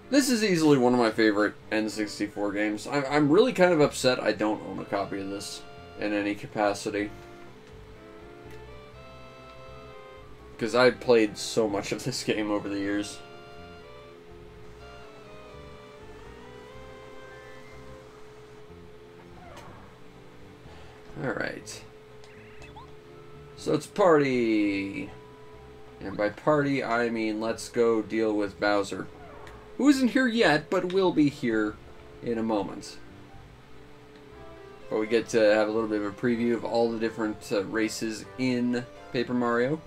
This is easily one of my favorite N64 games. I'm really kind of upset I don't own a copy of this in any capacity. Because I played so much of this game over the years. Alright. So it's party! And by party, I mean let's go deal with Bowser. Who isn't here yet, but will be here in a moment. But we get to have a little bit of a preview of all the different races in Paper Mario.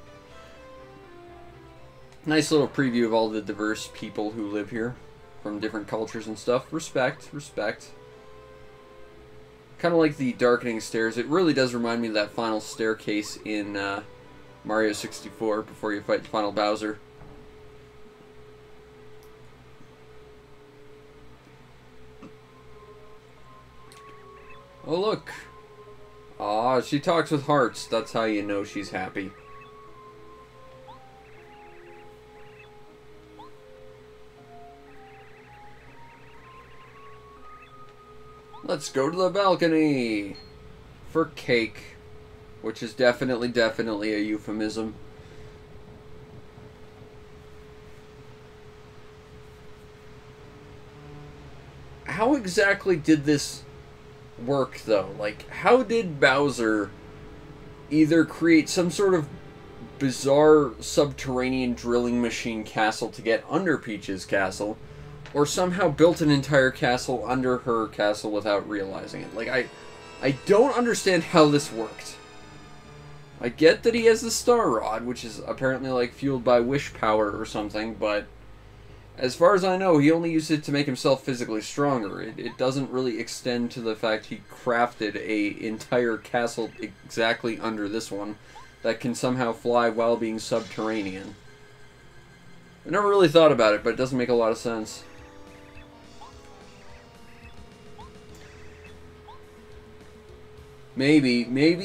Nice little preview of all the diverse people who live here from different cultures and stuff. Respect, respect. Kind of like the darkening stairs. It really does remind me of that final staircase in Mario 64 before you fight the final Bowser. Oh, look. Aw, she talks with hearts. That's how you know she's happy. Let's go to the balcony for cake, which is definitely a euphemism. How exactly did this work, though? Like, how did Bowser either create some sort of bizarre subterranean drilling machine castle to get under Peach's castle, or somehow built an entire castle under her castle without realizing it? Like, I don't understand how this worked. I get that he has the Star Rod, which is apparently, like, fueled by wish power or something, but as far as I know, he only used it to make himself physically stronger. It doesn't really extend to the fact he crafted a entire castle exactly under this one that can somehow fly while being subterranean. I never really thought about it, but it doesn't make a lot of sense. Maybe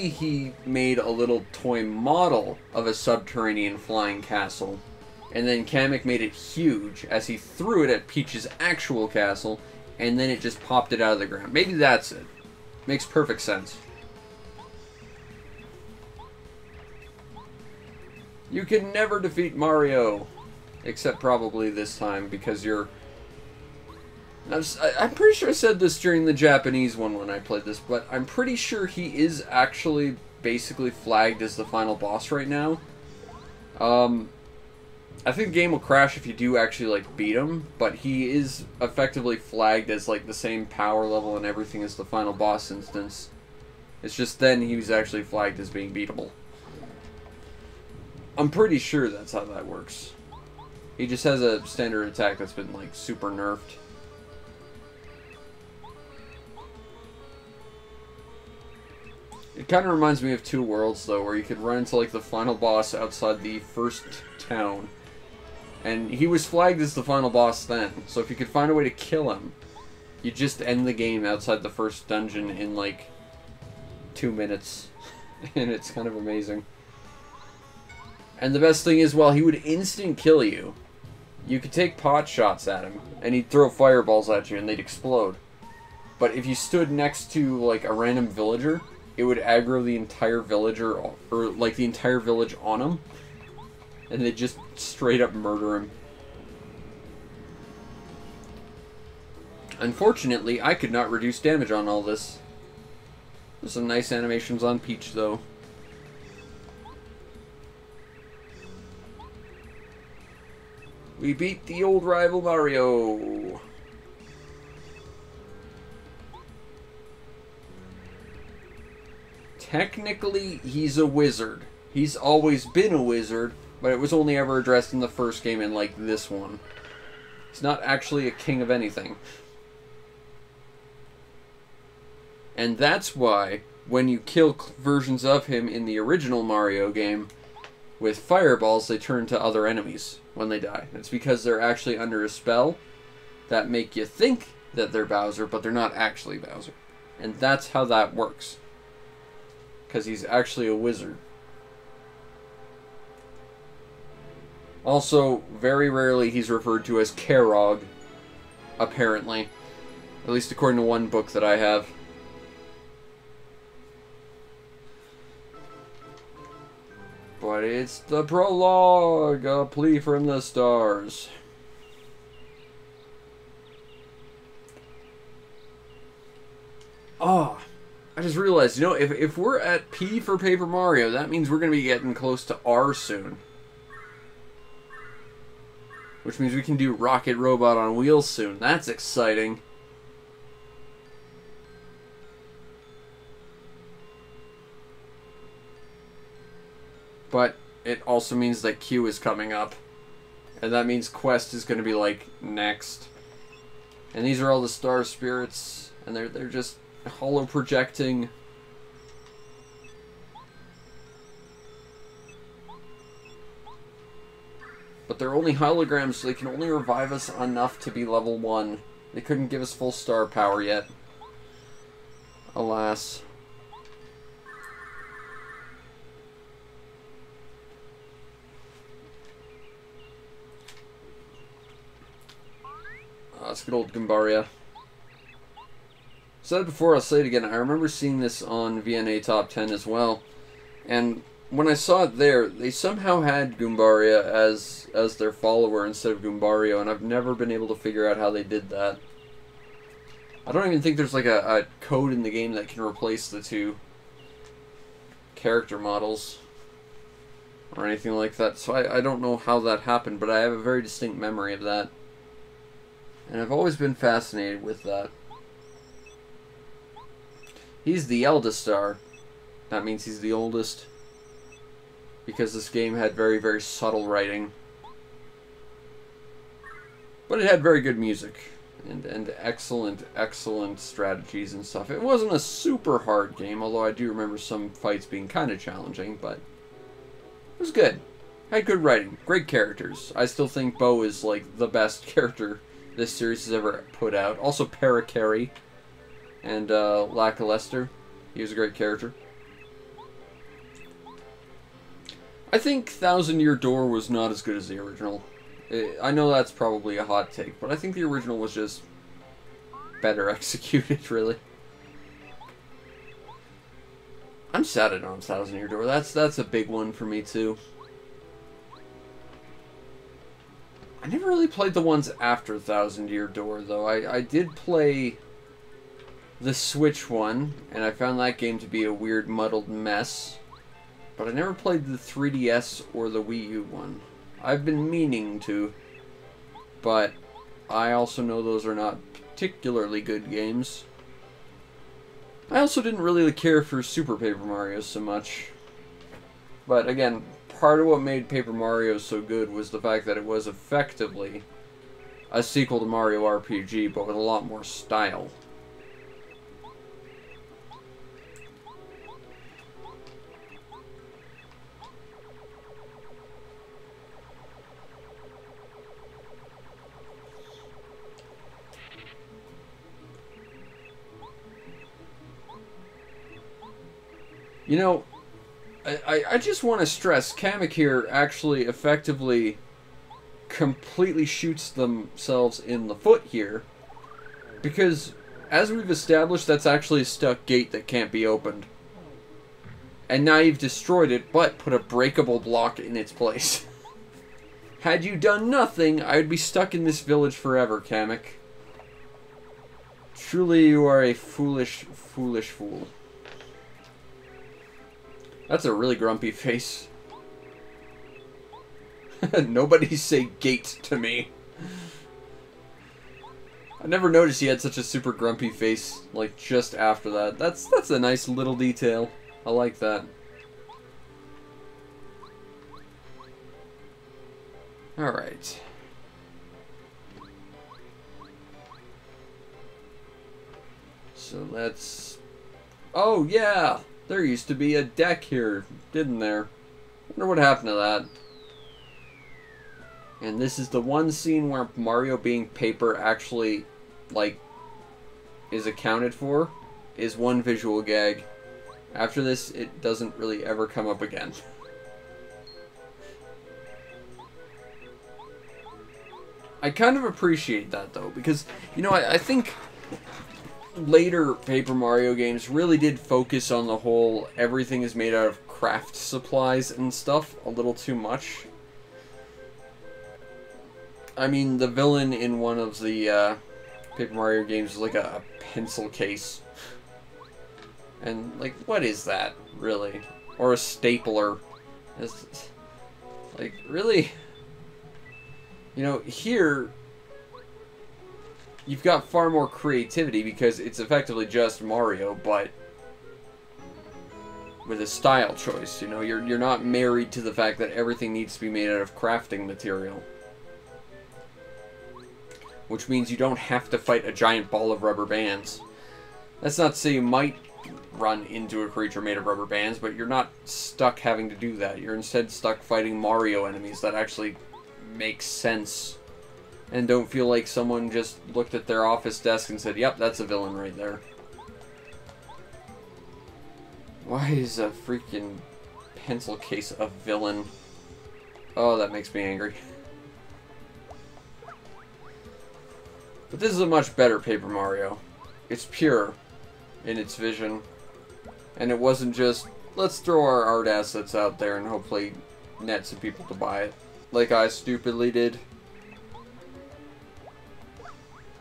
he made a little toy model of a subterranean flying castle, and then Kamek made it huge as he threw it at Peach's actual castle, and then it just popped it out of the ground. Maybe that's it. Makes perfect sense. You can never defeat Mario, except probably this time, because you're... I'm pretty sure I said this during the Japanese one when I played this, but I'm pretty sure he is actually basically flagged as the final boss right now. I think the game will crash if you do actually, like, beat him, but he is effectively flagged as, like, the same power level and everything as the final boss instance. It's just then he was actually flagged as being beatable. I'm pretty sure that's how that works. He just has a standard attack that's been, like, super nerfed. It kind of reminds me of Two Worlds, though, where you could run into, like, the final boss outside the first town. And he was flagged as the final boss then, so if you could find a way to kill him, you just end the game outside the first dungeon in, like, 2 minutes. And it's kind of amazing. And the best thing is, while he would instant kill you, you could take pot shots at him, and he'd throw fireballs at you, and they'd explode. But if you stood next to, like, a random villager, it would aggro the entire villager, or like the entire village on him, and they'd just straight up murder him. Unfortunately, I could not reduce damage on all this. There's some nice animations on Peach, though. We beat the old rival Mario. Technically, he's a wizard. He's always been a wizard, but it was only ever addressed in the first game and, like, this one. He's not actually a king of anything. And that's why, when you kill versions of him in the original Mario game, with fireballs, they turn to other enemies when they die. It's because they're actually under a spell that make you think that they're Bowser, but they're not actually Bowser. And that's how that works. Because he's actually a wizard. Also, very rarely he's referred to as Karog, apparently. At least according to one book that I have. But it's the prologue, a plea from the stars. Oh, I just realized, you know, if we're at P for Paper Mario, that means we're going to be getting close to R soon. Which means we can do Rocket Robot on Wheels soon. That's exciting. But it also means that Q is coming up. And that means Quest is going to be, like, next. And these are all the star spirits. And they're just holo projecting. But they're only holograms, so they can only revive us enough to be level 1. They couldn't give us full star power yet. Alas. That's good old Goombaria. Said it before, I'll say it again. I remember seeing this on VNA Top 10 as well. And when I saw it there, they somehow had Goombaria as their follower instead of Goombario, and I've never been able to figure out how they did that. I don't even think there's like a code in the game that can replace the two character models or anything like that, so I don't know how that happened, but I have a very distinct memory of that. And I've always been fascinated with that. He's the eldest star. That means he's the oldest. Because this game had very, very subtle writing. But it had very good music. And excellent, excellent strategies and stuff. It wasn't a super hard game, although I do remember some fights being kind of challenging, but it was good. Had good writing. Great characters. I still think Bo is, like, the best character this series has ever put out. Also Parakarry and Lackluster. He was a great character. I think Thousand Year Door was not as good as the original. I know that's probably a hot take, but I think the original was just better executed, really. I'm sad I don't have Thousand Year Door. That's a big one for me, too. I never really played the ones after Thousand Year Door, though. I did play the Switch one, and I found that game to be a weird, muddled mess. But I never played the 3DS or the Wii U one. I've been meaning to, but I also know those are not particularly good games. I also didn't really care for Super Paper Mario so much. But again, part of what made Paper Mario so good was the fact that it was effectively a sequel to Mario RPG, but with a lot more style. You know, I just want to stress, Kamek here actually effectively completely shoots themselves in the foot here. Because, as we've established, that's actually a stuck gate that can't be opened. And now you've destroyed it, but put a breakable block in its place. Had you done nothing, I would be stuck in this village forever, Kamek. Truly, you are a foolish, foolish fool. That's a really grumpy face. Nobody say gate to me. I never noticed he had such a super grumpy face, like, just after that. That's a nice little detail. I like that. Alright. So let's... Oh, yeah! There used to be a deck here, didn't there? Wonder what happened to that. And this is the one scene where Mario being paper actually, like, is accounted for. Is one visual gag. After this, it doesn't really ever come up again. I kind of appreciate that, though, because, you know, I think later Paper Mario games really did focus on the whole everything is made out of craft supplies and stuff a little too much. I mean, the villain in one of the Paper Mario games is like a pencil case. And, like, what is that, really? Or a stapler. It's, like, really? You know, here, you've got far more creativity because it's effectively just Mario, but with a style choice. You know, you're not married to the fact that everything needs to be made out of crafting material. Which means you don't have to fight a giant ball of rubber bands. That's not to say you might run into a creature made of rubber bands, but you're not stuck having to do that. You're instead stuck fighting Mario enemies that actually make sense and don't feel like someone just looked at their office desk and said, yep, that's a villain right there. Why is a freaking pencil case a villain? Oh, that makes me angry. But this is a much better Paper Mario. It's pure in its vision. And it wasn't just, let's throw our art assets out there and hopefully net some people to buy it. Like I stupidly did.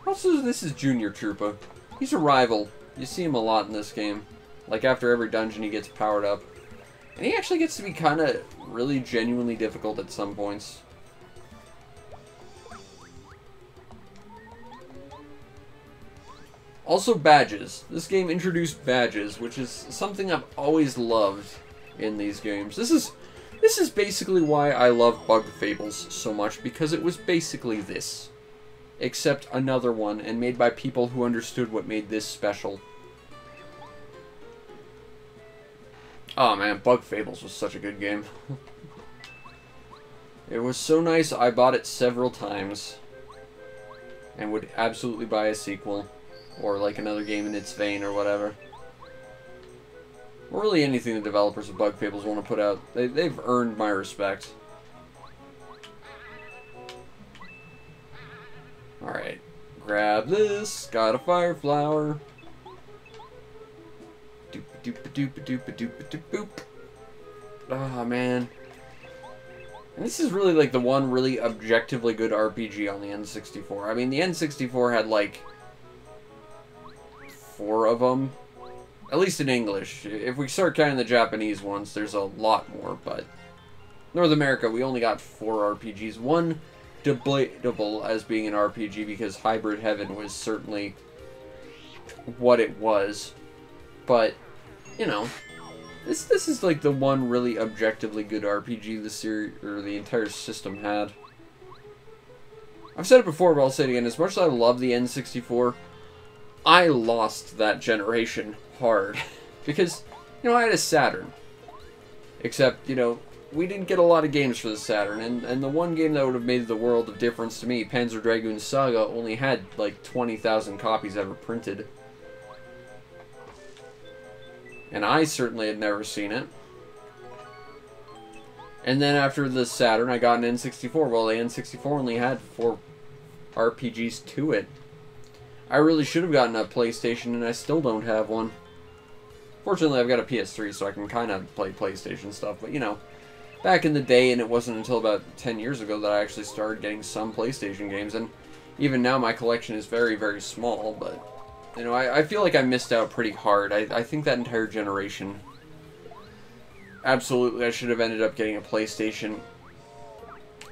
Also, this is Junior Troopa. He's a rival. You see him a lot in this game. Like after every dungeon he gets powered up. And he actually gets to be kind of really genuinely difficult at some points. Also badges. This game introduced badges, which is something I've always loved in these games. This is basically why I love Bug Fables so much, because it was basically this. Except another one, and made by people who understood what made this special. Oh man, Bug Fables was such a good game. It was so nice, I bought it several times. And would absolutely buy a sequel. Or like another game in its vein or whatever. Or really anything the developers of Bug Fables want to put out. They've earned my respect. Alright. Grab this. Got a fire flower. Doop doop doop doop doop doop boop. Ah, man. And this is really like the one really objectively good RPG on the N64. I mean, the N64 had like 4 of them. At least in English. If we start counting the Japanese ones, there's a lot more, but North America, we only got 4 RPGs. One debatable as being an RPG because Hybrid Heaven was certainly what it was. But, you know, this is like the one really objectively good RPG the series or the entire system had. I've said it before, but I'll say it again. As much as I love the N64, I lost that generation hard. Because, you know, I had a Saturn. Except, you know, we didn't get a lot of games for the Saturn. And the one game that would have made the world of difference to me, Panzer Dragoon Saga, only had like 20,000 copies ever printed. And I certainly had never seen it. And then after the Saturn, I got an N64. Well, the N64 only had 4 RPGs to it. I really should have gotten a PlayStation, and I still don't have one. Fortunately, I've got a PS3, so I can kind of play PlayStation stuff. But, you know, back in the day, and it wasn't until about 10 years ago that I actually started getting some PlayStation games. And even now, my collection is very, very small. But, you know, I feel like I missed out pretty hard. I think that entire generation, absolutely, I should have ended up getting a PlayStation.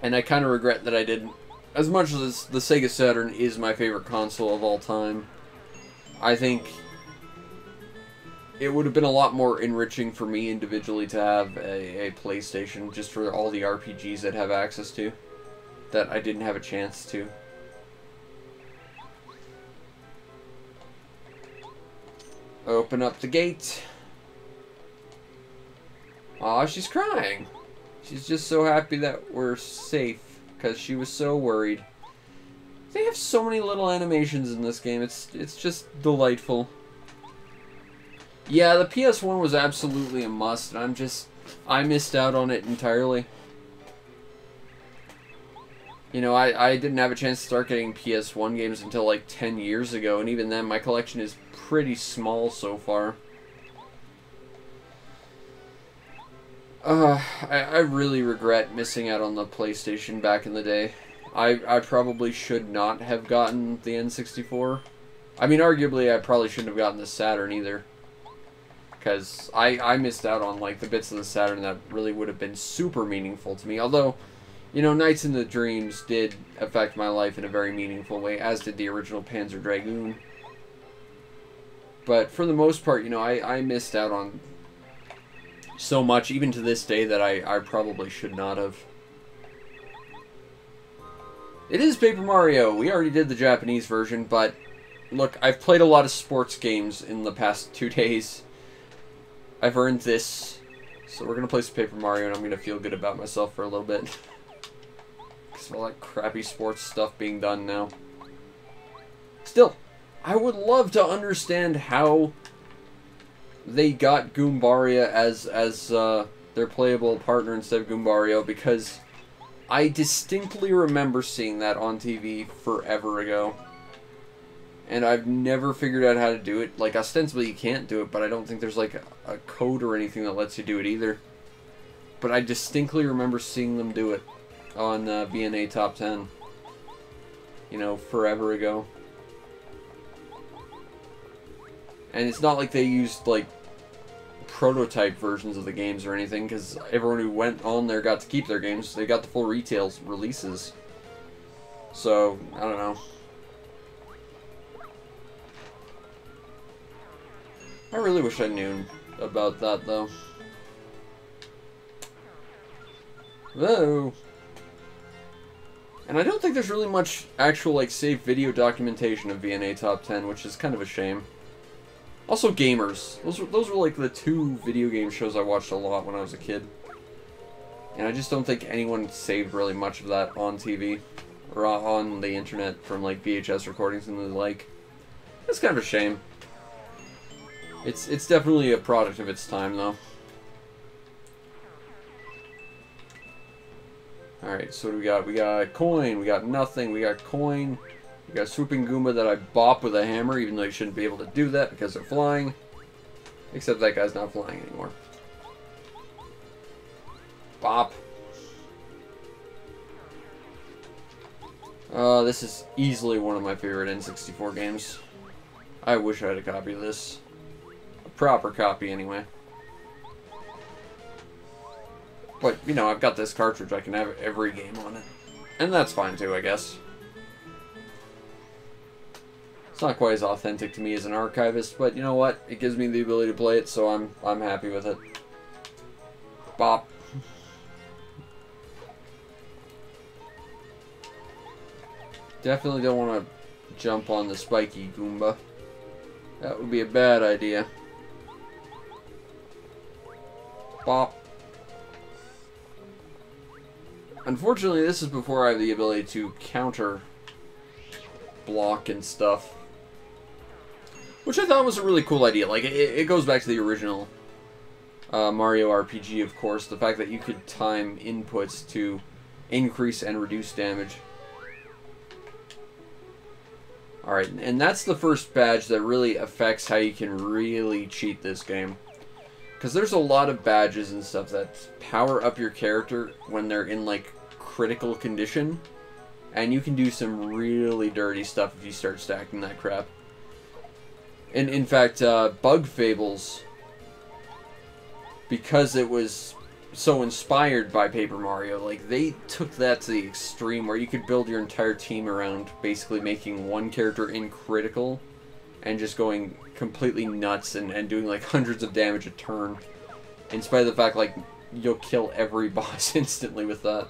And I kind of regret that I didn't. As much as the Sega Saturn is my favorite console of all time, I think it would have been a lot more enriching for me individually to have a PlayStation just for all the RPGs I'd have access to that I didn't have a chance to. Open up the gate. Aw, she's crying. She's just so happy that we're safe, because she was so worried. They have so many little animations in this game. It's just delightful. Yeah, the PS1 was absolutely a must, and I missed out on it entirely. You know, I didn't have a chance to start getting PS1 games until like 10 years ago, and even then my collection is pretty small so far. I really regret missing out on the PlayStation back in the day. I probably should not have gotten the N64. I mean, arguably, I probably shouldn't have gotten the Saturn either. Because I missed out on, like, the bits of the Saturn that really would have been super meaningful to me. Although, you know, Nights in the Dreams did affect my life in a very meaningful way, as did the original Panzer Dragoon. But for the most part, you know, I missed out on so much, even to this day, that I probably should not have. It is Paper Mario. We already did the Japanese version, but look, I've played a lot of sports games in the past 2 days. I've earned this, so we're going to play some Paper Mario, and I'm going to feel good about myself for a little bit. Because of all that crappy sports stuff being done now. Still, I would love to understand how they got Goombaria as their playable partner instead of Goombario, because I distinctly remember seeing that on TV forever ago. And I've never figured out how to do it. Like, ostensibly you can't do it, but I don't think there's, like, a code or anything that lets you do it either. But I distinctly remember seeing them do it on VNA Top 10. You know, forever ago. And it's not like they used, like, prototype versions of the games or anything, because everyone who went on there got to keep their games. They got the full retail releases. So, I don't know. I really wish I knew about that, though. Whoa. And I don't think there's really much actual, like, saved video documentation of VNA Top 10, which is kind of a shame. Also, Gamers. Those were, like, the 2 video game shows I watched a lot when I was a kid. And I just don't think anyone saved really much of that on TV. Or on the internet from, like, VHS recordings and the like. It's kind of a shame. It's definitely a product of its time, though. Alright, so what do we got? We got coin, we got nothing, we got coin, we got swooping Goomba that I bop with a hammer, even though you shouldn't be able to do that because they're flying. Except that guy's not flying anymore. Bop. This is easily one of my favorite N64 games. I wish I had a copy of this. A proper copy, anyway. But, you know, I've got this cartridge. I can have every game on it. And that's fine, too, I guess. It's not quite as authentic to me as an archivist, but you know what? It gives me the ability to play it, so I'm happy with it. Bop. Definitely don't want to jump on the spiky Goomba. That would be a bad idea. Bop. Unfortunately, this is before I have the ability to counter block and stuff. Which I thought was a really cool idea. Like, it goes back to the original Mario RPG, of course. The fact that you could time inputs to increase and reduce damage. Alright, and that's the first badge that really affects how you can really cheat this game. Because there's a lot of badges and stuff that power up your character when they're in, like, critical condition. And you can do some really dirty stuff if you start stacking that crap. And in fact, Bug Fables, because it was so inspired by Paper Mario, like, they took that to the extreme where you could build your entire team around basically making one character in critical and just going completely nuts and doing like hundreds of damage a turn, in spite of the fact like you'll kill every boss instantly with that.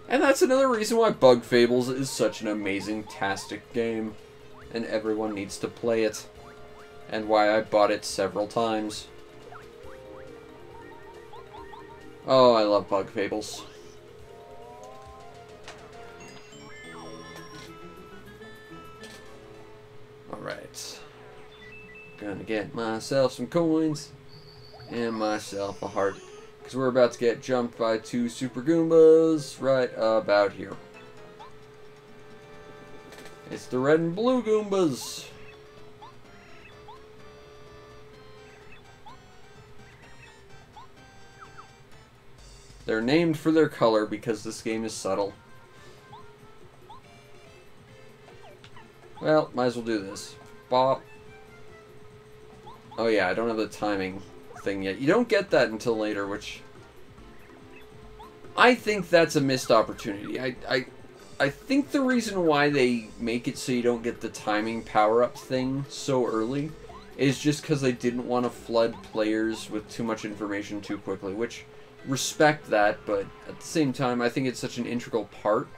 And that's another reason why Bug Fables is such an amazing tastic game, and everyone needs to play it. and why I bought it several times. Oh, I love Bug Fables. Alright. Gonna get myself some coins and myself a heart. Because we're about to get jumped by 2 Super Goombas right about here. It's the red and blue Goombas. They're named for their color because this game is subtle. Well, might as well do this. Bop. Oh yeah, I don't have the timing thing yet. You don't get that until later, which I think that's a missed opportunity. I think the reason why they make it so you don't get the timing power-up thing so early is just because they didn't want to flood players with too much information too quickly, which, respect that, but at the same time, I think it's such an integral part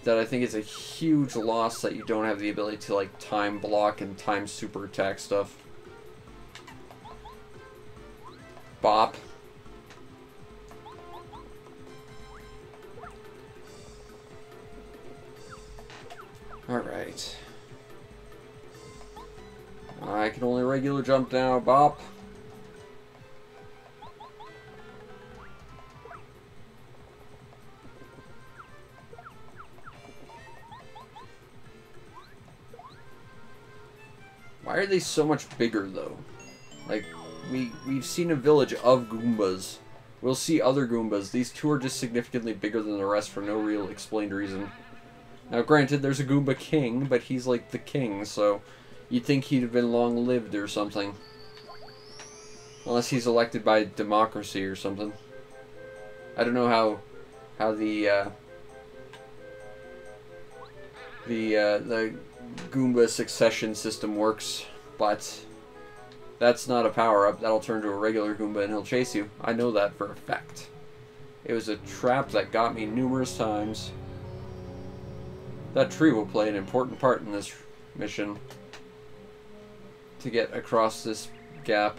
that I think it's a huge loss that you don't have the ability to, like, time block and time super attack stuff. Bop. Alright. I can only regular jump now. Bop. Why are they so much bigger, though? Like, we've seen a village of Goombas. We'll see other Goombas. These 2 are just significantly bigger than the rest for no real explained reason. Now, granted, there's a Goomba King, but he's like the king, so you'd think he'd have been long-lived or something. Unless he's elected by democracy or something. I don't know how the Goomba succession system works, but that's not a power-up. That'll turn to a regular Goomba and he'll chase you. I know that for a fact. It was a trap that got me numerous times. That tree will play an important part in this mission to get across this gap.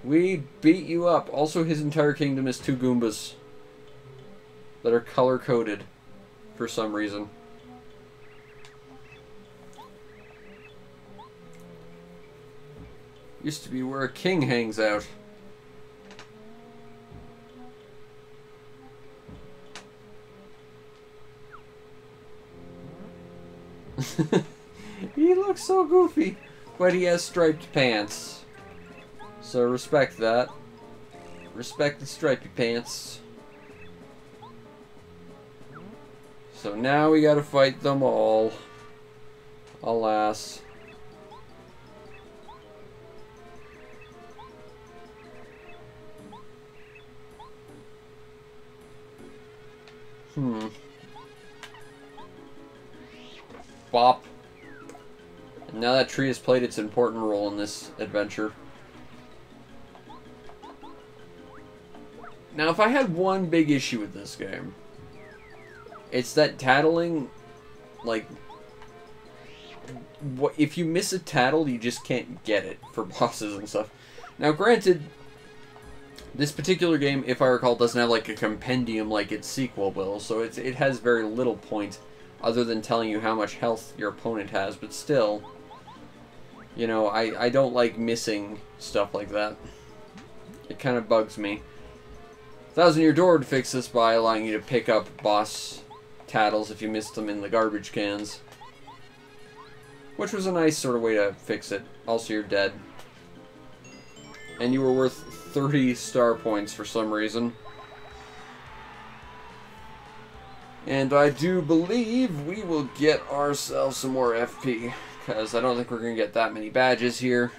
We beat you up. Also, his entire kingdom is 2 Goombas that are color-coded for some reason. Used to be where a king hangs out. He looks so goofy, but he has striped pants. So respect that. Respect the stripy pants. So now we gotta fight them all. Alas. Bop. And now that tree has played its important role in this adventure. Now, if I had one big issue with this game, it's that tattling, like, if you miss a tattle, you just can't get it for bosses and stuff. Now, granted, this particular game, if I recall, doesn't have, like, a compendium like its sequel will, so it has very little point other than telling you how much health your opponent has, but still, you know, I don't like missing stuff like that. It kind of bugs me. 1000-Year Door would fix this by allowing you to pick up boss tattles if you missed them in the garbage cans, which was a nice sort of way to fix it. Also, you're dead. And you were worth 30 star points for some reason. And I do believe we will get ourselves some more FP, because I don't think we're going to get that many badges here.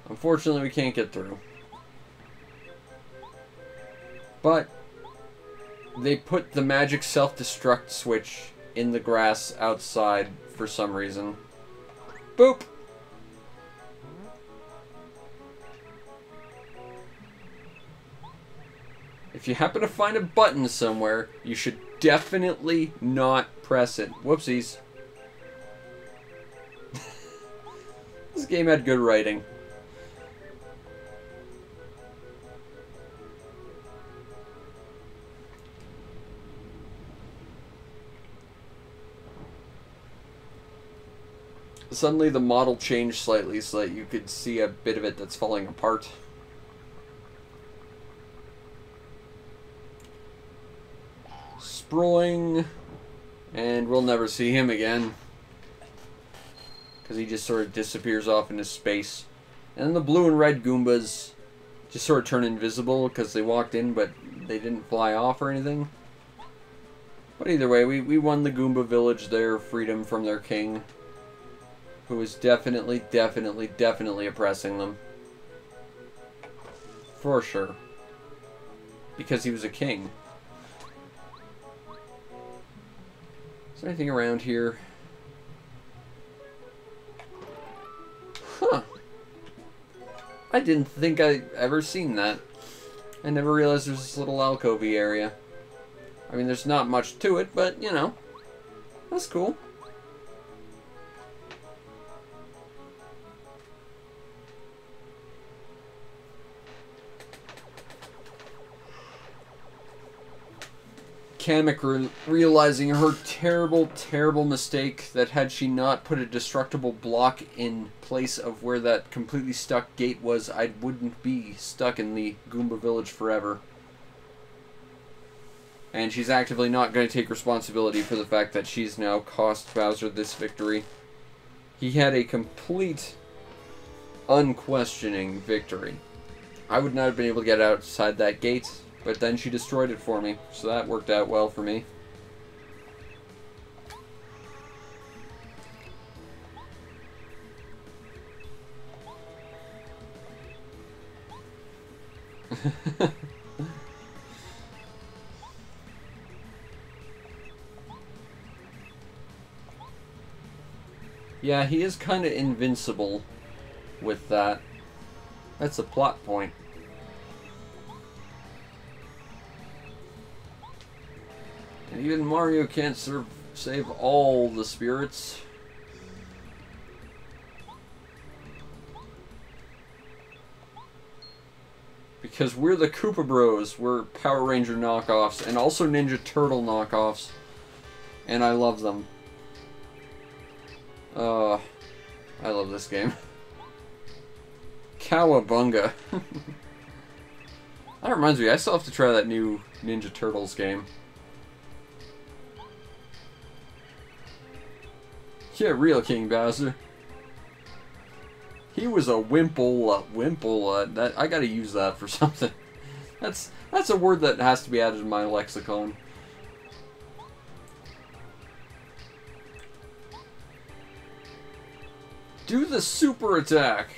Unfortunately, we can't get through. But they put the magic self-destruct switch in the grass outside for some reason. Boop! If If you happen to find a button somewhere, you should definitely not press it. Whoopsies. This game had good writing. Suddenly the model changed slightly so that you could see a bit of it that's falling apart. Sproing, and we'll never see him again because he just sort of disappears off into space. And then the blue and red Goombas just sort of turn invisible because they walked in but they didn't fly off or anything. But either way, we won the Goomba village their freedom from their king, who was definitely oppressing them. For sure. Because he was a king. Is there anything around here? Huh. I didn't think I ever seen that. I never realized there's this little alcovey area. I mean, there's not much to it, but, you know, that's cool. Kamek realizing her terrible mistake that had she not put a destructible block in place of where that completely stuck gate was, I wouldn't be stuck in the Goomba village forever. And she's actively not going to take responsibility for the fact that she's now cost Bowser this victory. He had a complete, unquestioning victory. I would not have been able to get outside that gate, but then she destroyed it for me, so that worked out well for me. Yeah, he is kind of invincible with that. That's a plot point. And even Mario can't save all the spirits. Because we're the Koopa Bros. We're Power Ranger knockoffs. And also Ninja Turtle knockoffs. And I love them. I love this game. Cowabunga. That reminds me, I still have to try that new Ninja Turtles game. Yeah, real King Bowser. He was a wimple. That I gotta use that for something. That's a word that has to be added to my lexicon. Do the super attack.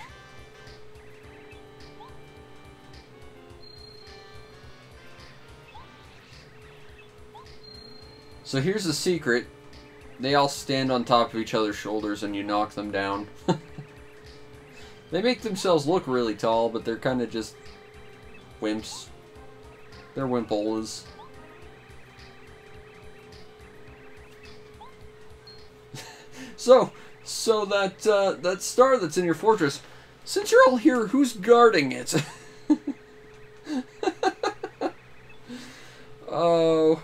So here's the secret. They all stand on top of each other's shoulders and you knock them down. They make themselves look really tall, but they're kind of just wimps. They're wimpolas. So that star that's in your fortress, since you're all here, who's guarding it? Oh,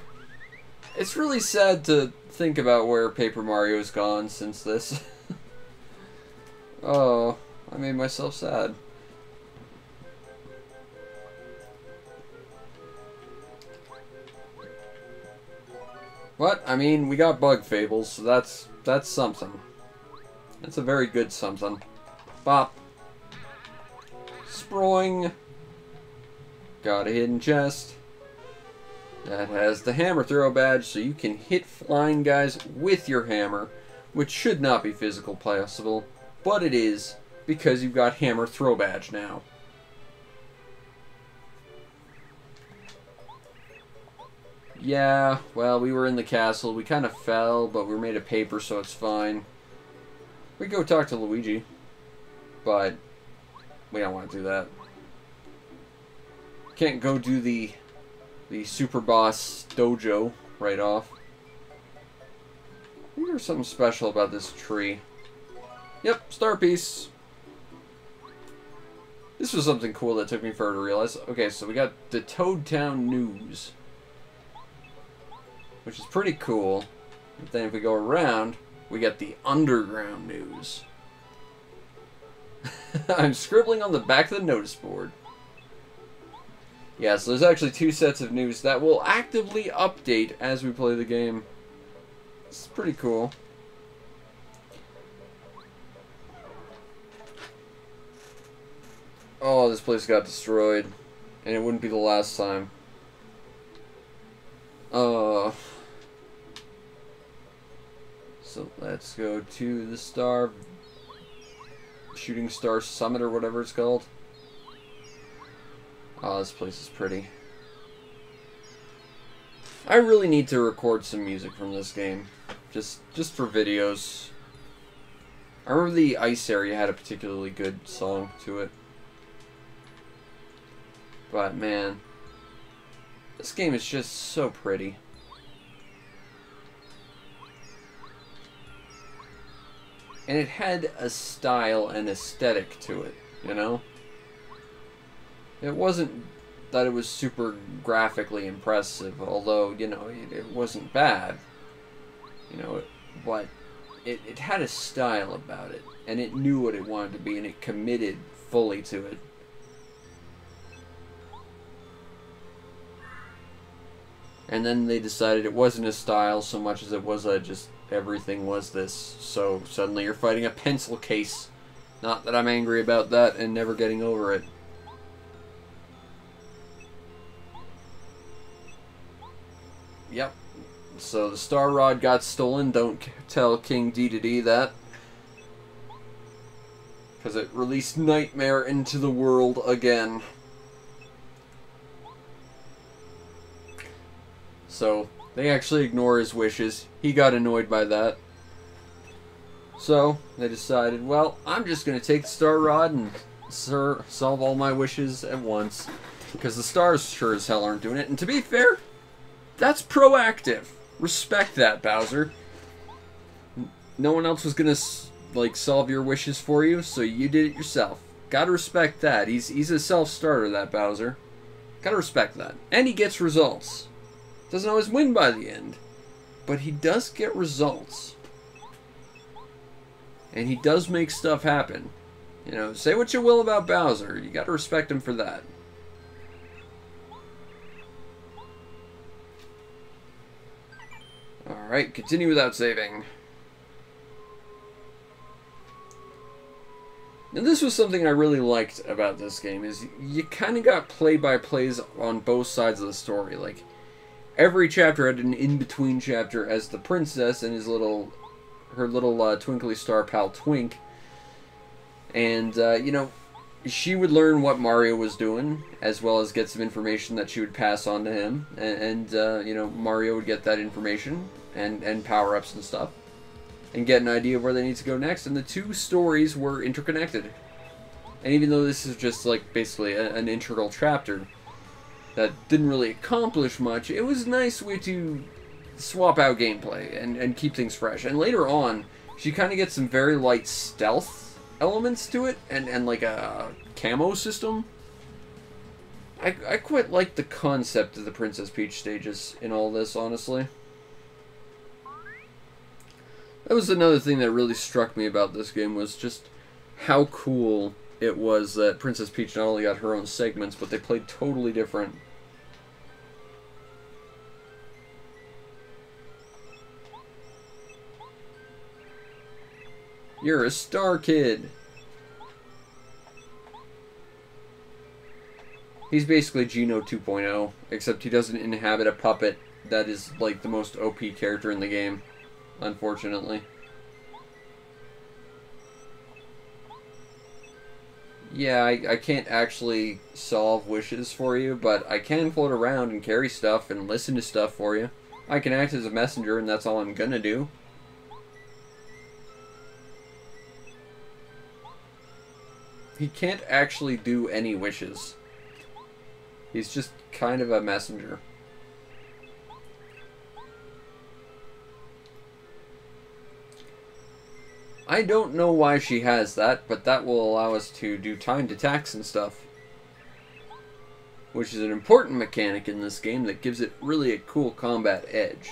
it's really sad to think about where Paper Mario's gone since this. Oh, I made myself sad. What? I mean, we got Bug Fables, so that's something. That's a very good something. Bop. Sproing. Got a hidden chest. That has the hammer throw badge, so you can hit flying guys with your hammer, which should not be physical possible, but it is, because you've got hammer throw badge now. Yeah, well, we were in the castle. We kind of fell, but we were made of paper, so it's fine. We go talk to Luigi, but we don't want to do that. Can't go do the the Super Boss Dojo right off. I think there's something special about this tree. Yep, star piece. This was something cool that took me forever to realize. Okay, so we got the Toad Town News, which is pretty cool. But then if we go around, we got the Underground News. I'm scribbling on the back of the notice board. Yeah, so there's actually 2 sets of news that will actively update as we play the game. It's pretty cool. Oh, this place got destroyed. And it wouldn't be the last time. So let's go to the Shooting Star Summit or whatever it's called. Oh, this place is pretty. I really need to record some music from this game. Just for videos. I remember the ice area had a particularly good song to it. But man, this game is just so pretty. And it had a style and aesthetic to it, you know? It wasn't that it was super graphically impressive, although, you know, it wasn't bad. You know, but it had a style about it, and it knew what it wanted to be, and it committed fully to it. And then they decided it wasn't a style so much as it was a just everything was this. So suddenly you're fighting a pencil case. Not that I'm angry about that and never getting over it. Yep. So the Star Rod got stolen. Don't tell King D that. Because it released Nightmare into the world again. So they actually ignore his wishes. He got annoyed by that. So they decided, well, I'm just going to take the Star Rod and solve all my wishes at once. Because the stars sure as hell aren't doing it. And to be fair, that's proactive. Respect that, Bowser. No one else was going to, like, solve your wishes for you, so you did it yourself. Gotta respect that. He's a self-starter, that Bowser. Gotta respect that. And he gets results. Doesn't always win by the end, but he does get results. And he does make stuff happen. You know, say what you will about Bowser, you gotta respect him for that. Alright, continue without saving. Now this was something I really liked about this game, is you kind of got play-by-plays on both sides of the story. Like, every chapter had an in-between chapter as the princess and her little twinkly star pal Twink. And, you know, she would learn what Mario was doing, as well as get some information that she would pass on to him. And you know, Mario would get that information and power-ups and stuff. And get an idea of where they need to go next. And the 2 stories were interconnected. And even though this is just, like, basically an integral chapter that didn't really accomplish much, it was a nice way to swap out gameplay and keep things fresh. And later on, she kind of gets some very light stealth elements to it, and like a camo system. I quite like the concept of the Princess Peach stages in all this, honestly. That was another thing that really struck me about this game, was just how cool it was that Princess Peach not only got her own segments, but they played totally different. You're a star kid. He's basically Geno 2.0, except he doesn't inhabit a puppet that is like the most OP character in the game, unfortunately. Yeah, I can't actually solve wishes for you, but I can float around and carry stuff and listen to stuff for you. I can act as a messenger, and that's all I'm gonna do. He can't actually do any wishes. He's just kind of a messenger. I don't know why she has that, but that will allow us to do timed attacks and stuff. Which is an important mechanic in this game that gives it really a cool combat edge.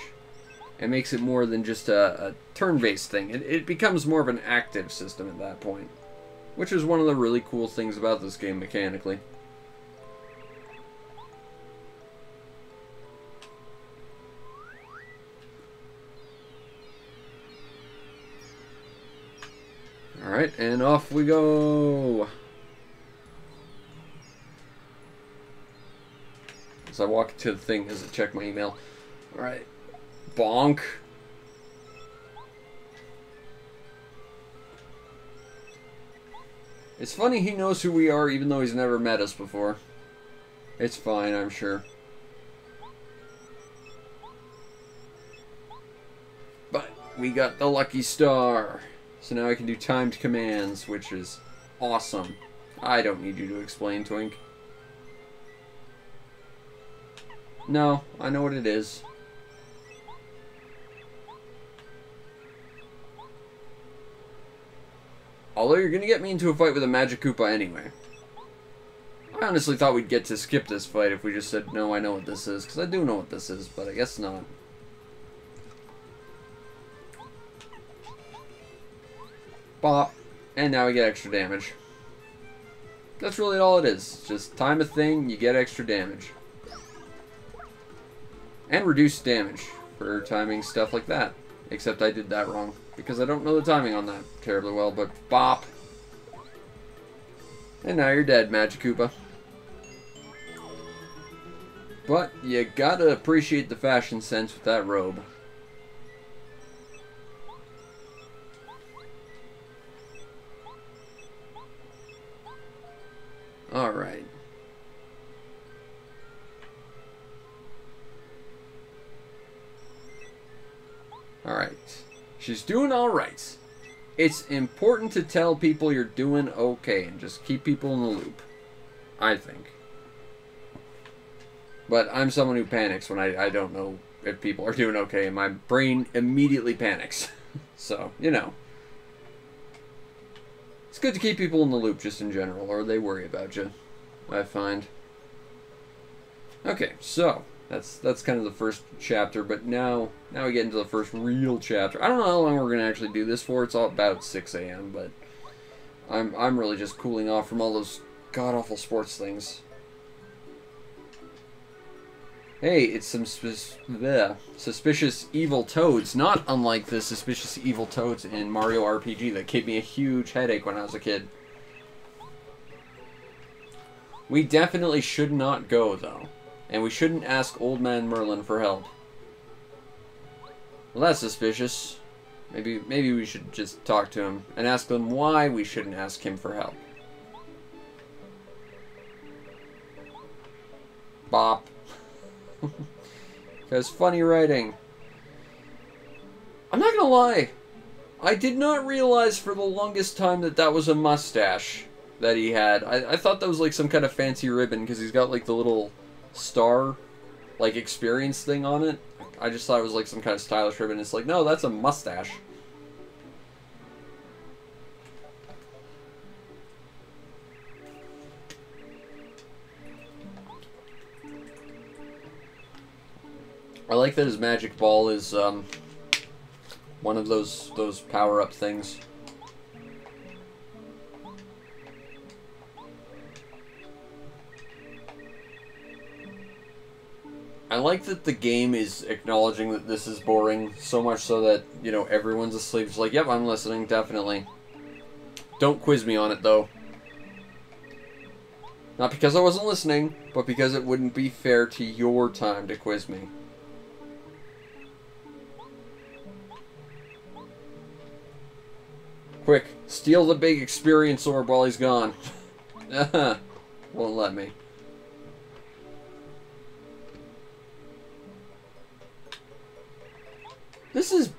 It makes it more than just a turn-based thing. It becomes more of an active system at that point. Which is one of the really cool things about this game mechanically. Alright, and off we go! As I walk to the thing as I check my email. Alright. Bonk. It's funny he knows who we are even though he's never met us before. It's fine, I'm sure. But we got the lucky star. So now I can do timed commands, which is awesome. I don't need you to explain, Twink. No, I know what it is. Although you're gonna get me into a fight with a Magic Koopa anyway. I honestly thought we'd get to skip this fight if we just said, no, I know what this is. Because I do know what this is, but I guess not. Bop. And now we get extra damage. That's really all it is. Just time a thing, you get extra damage. And reduced damage for timing stuff like that. Except I did that wrong. Because I don't know the timing on that terribly well, but bop. And now you're dead, Magic Koopa. But you gotta appreciate the fashion sense with that robe. Alright. Alright. She's doing alright. It's important to tell people you're doing okay and just keep people in the loop. I think. But I'm someone who panics when I don't know if people are doing okay, and my brain immediately panics. So, you know. It's good to keep people in the loop just in general, or they worry about you, I find. Okay, so that's kind of the first chapter, but now we get into the first real chapter. I don't know how long we're gonna actually do this for. It's all about 6 a.m., but I'm really just cooling off from all those god-awful sports things. Hey, it's some suspicious evil toads, not unlike the suspicious evil toads in Mario RPG that gave me a huge headache when I was a kid. We definitely should not go, though. And we shouldn't ask Old Man Merlin for help. Well, that's suspicious. Maybe we should just talk to him and ask them why we shouldn't ask him for help. Bop. Because funny writing. I'm not gonna lie. I did not realize for the longest time that that was a mustache that he had. I thought that was like some kind of fancy ribbon because he's got like the little star like experience thing on it. I just thought it was like some kind of stylish ribbon. It's like, no, that's a mustache. I like that his magic ball is one of those power-up things. I like that the game is acknowledging that this is boring, so much so that, you know, everyone's asleep. It's like, yep, I'm listening, definitely. Don't quiz me on it, though. Not because I wasn't listening, but because it wouldn't be fair to your time to quiz me. Quick, steal the big experience orb while he's gone. Won't let me. This is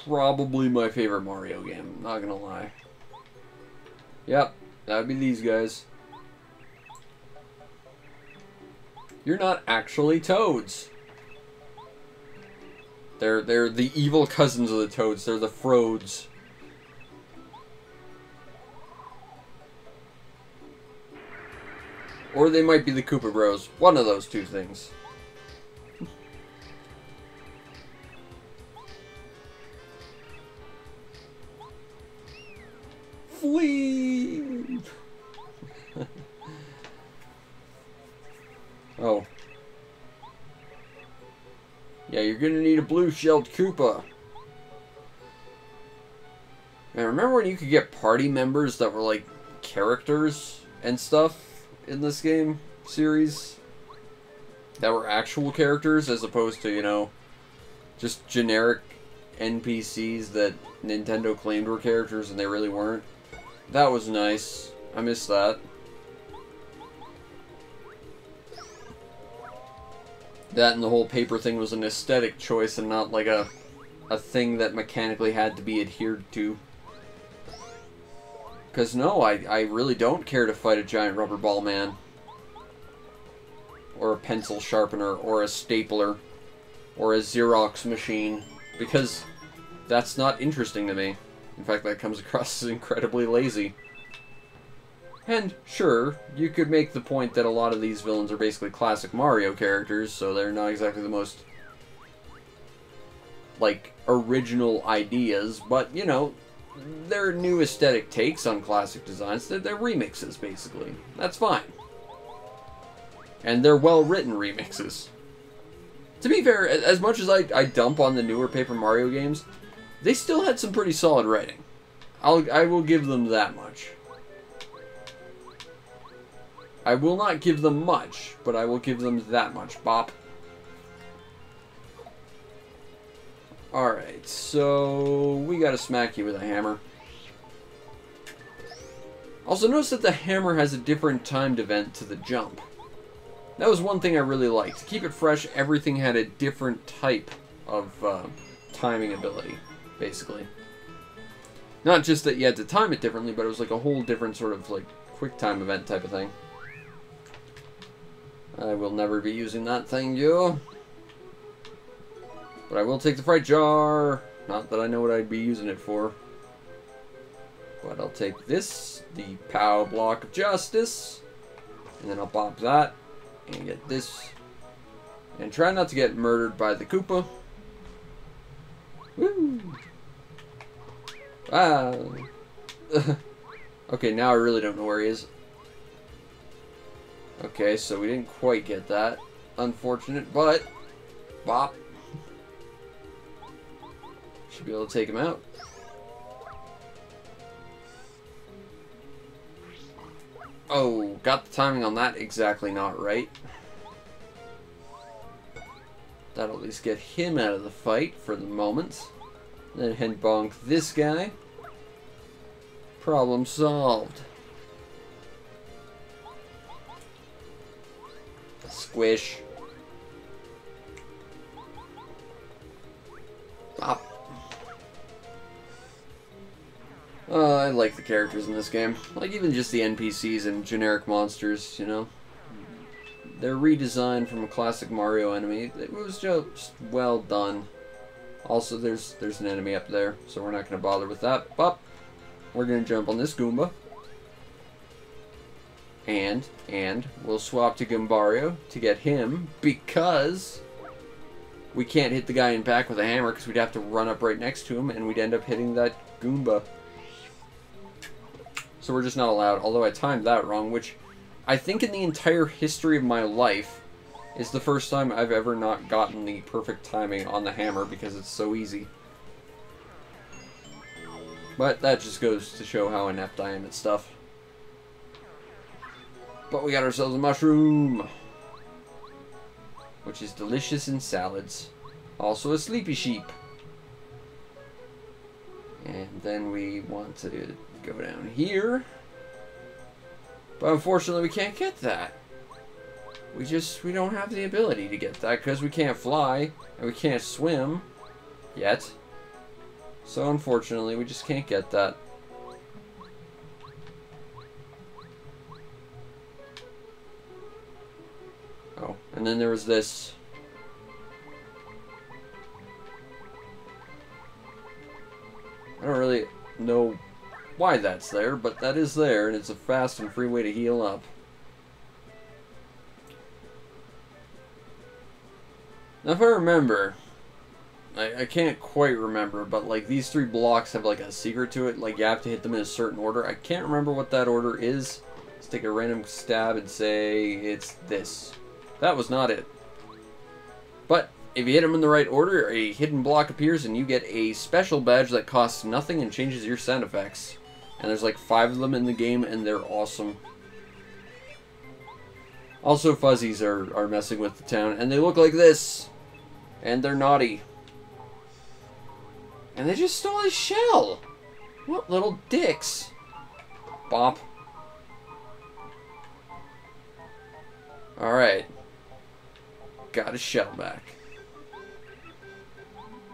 probably my favorite Mario game, not gonna lie. Yep, that would be these guys. You're not actually toads. They're the evil cousins of the toads. They're the Froads. Or they might be the Koopa Bros. One of those two things. Flee! Oh. Yeah, you're gonna need a blue-shelled Koopa. Man, remember when you could get party members that were like characters and stuff in this game series? That were actual characters as opposed to, you know, just generic NPCs that Nintendo claimed were characters and they really weren't. That was nice. I missed that. That and the whole paper thing was an aesthetic choice and not like a thing that mechanically had to be adhered to. Because no, I really don't care to fight a giant rubber ball man. Or a pencil sharpener, or a stapler, or a Xerox machine. Because that's not interesting to me. In fact, that comes across as incredibly lazy. And, sure, you could make the point that a lot of these villains are basically classic Mario characters, so they're not exactly the most, like, original ideas, but, you know, they're new aesthetic takes on classic designs. They're remixes, basically. That's fine. And they're well-written remixes. To be fair, as much as I dump on the newer Paper Mario games, they still had some pretty solid writing. I will give them that much. I will not give them much, but I will give them that much. Bop. Alright, so we gotta smack you with a hammer. Also, notice that the hammer has a different timed event to the jump. That was one thing I really liked. To keep it fresh, everything had a different type of timing ability, basically. Not just that you had to time it differently, but it was like a whole different sort of like quick time event type of thing. I will never be using that thing, you. But I will take the fright jar. Not that I know what I'd be using it for. But I'll take this, the POW block of justice. And then I'll pop that. And get this. And try not to get murdered by the Koopa. Woo! Ah. Okay, now I really don't know where he is. Okay, so we didn't quite get that. Unfortunate, but... Bop. Should be able to take him out. Oh, got the timing on that exactly not right. That'll at least get him out of the fight for the moment. Then head bonk this guy. Problem solved. Squish. Bop. I like the characters in this game. Like even just the NPCs and generic monsters, you know. They're redesigned from a classic Mario enemy. It was just well done. Also, there's an enemy up there, so we're not going to bother with that. Bop. We're going to jump on this Goomba. And we'll swap to Goombario to get him, because we can't hit the guy in back with a hammer, because we'd have to run up right next to him, and we'd end up hitting that Goomba. So we're just not allowed, although I timed that wrong, which I think in the entire history of my life is the first time I've ever not gotten the perfect timing on the hammer, because it's so easy. But that just goes to show how inept I am at stuff. But we got ourselves a mushroom, which is delicious in salads. Also a sleepy sheep. And then we want to go down here. But unfortunately we can't get that. We don't have the ability to get that because we can't fly and we can't swim yet. So unfortunately we just can't get that. Oh, and then there was this. I don't really know why that's there, but that is there, and it's a fast and free way to heal up. Now, if I remember, I can't quite remember, but like these 3 blocks have like a secret to it. Like you have to hit them in a certain order. I can't remember what that order is. Let's take a random stab and say it's this. That was not it. But if you hit them in the right order, a hidden block appears and you get a special badge that costs nothing and changes your sound effects. And there's like 5 of them in the game and they're awesome. Also, fuzzies are messing with the town and they look like this. And they're naughty. And they just stole his shell. What little dicks. Bop. Alright. Got his shell back.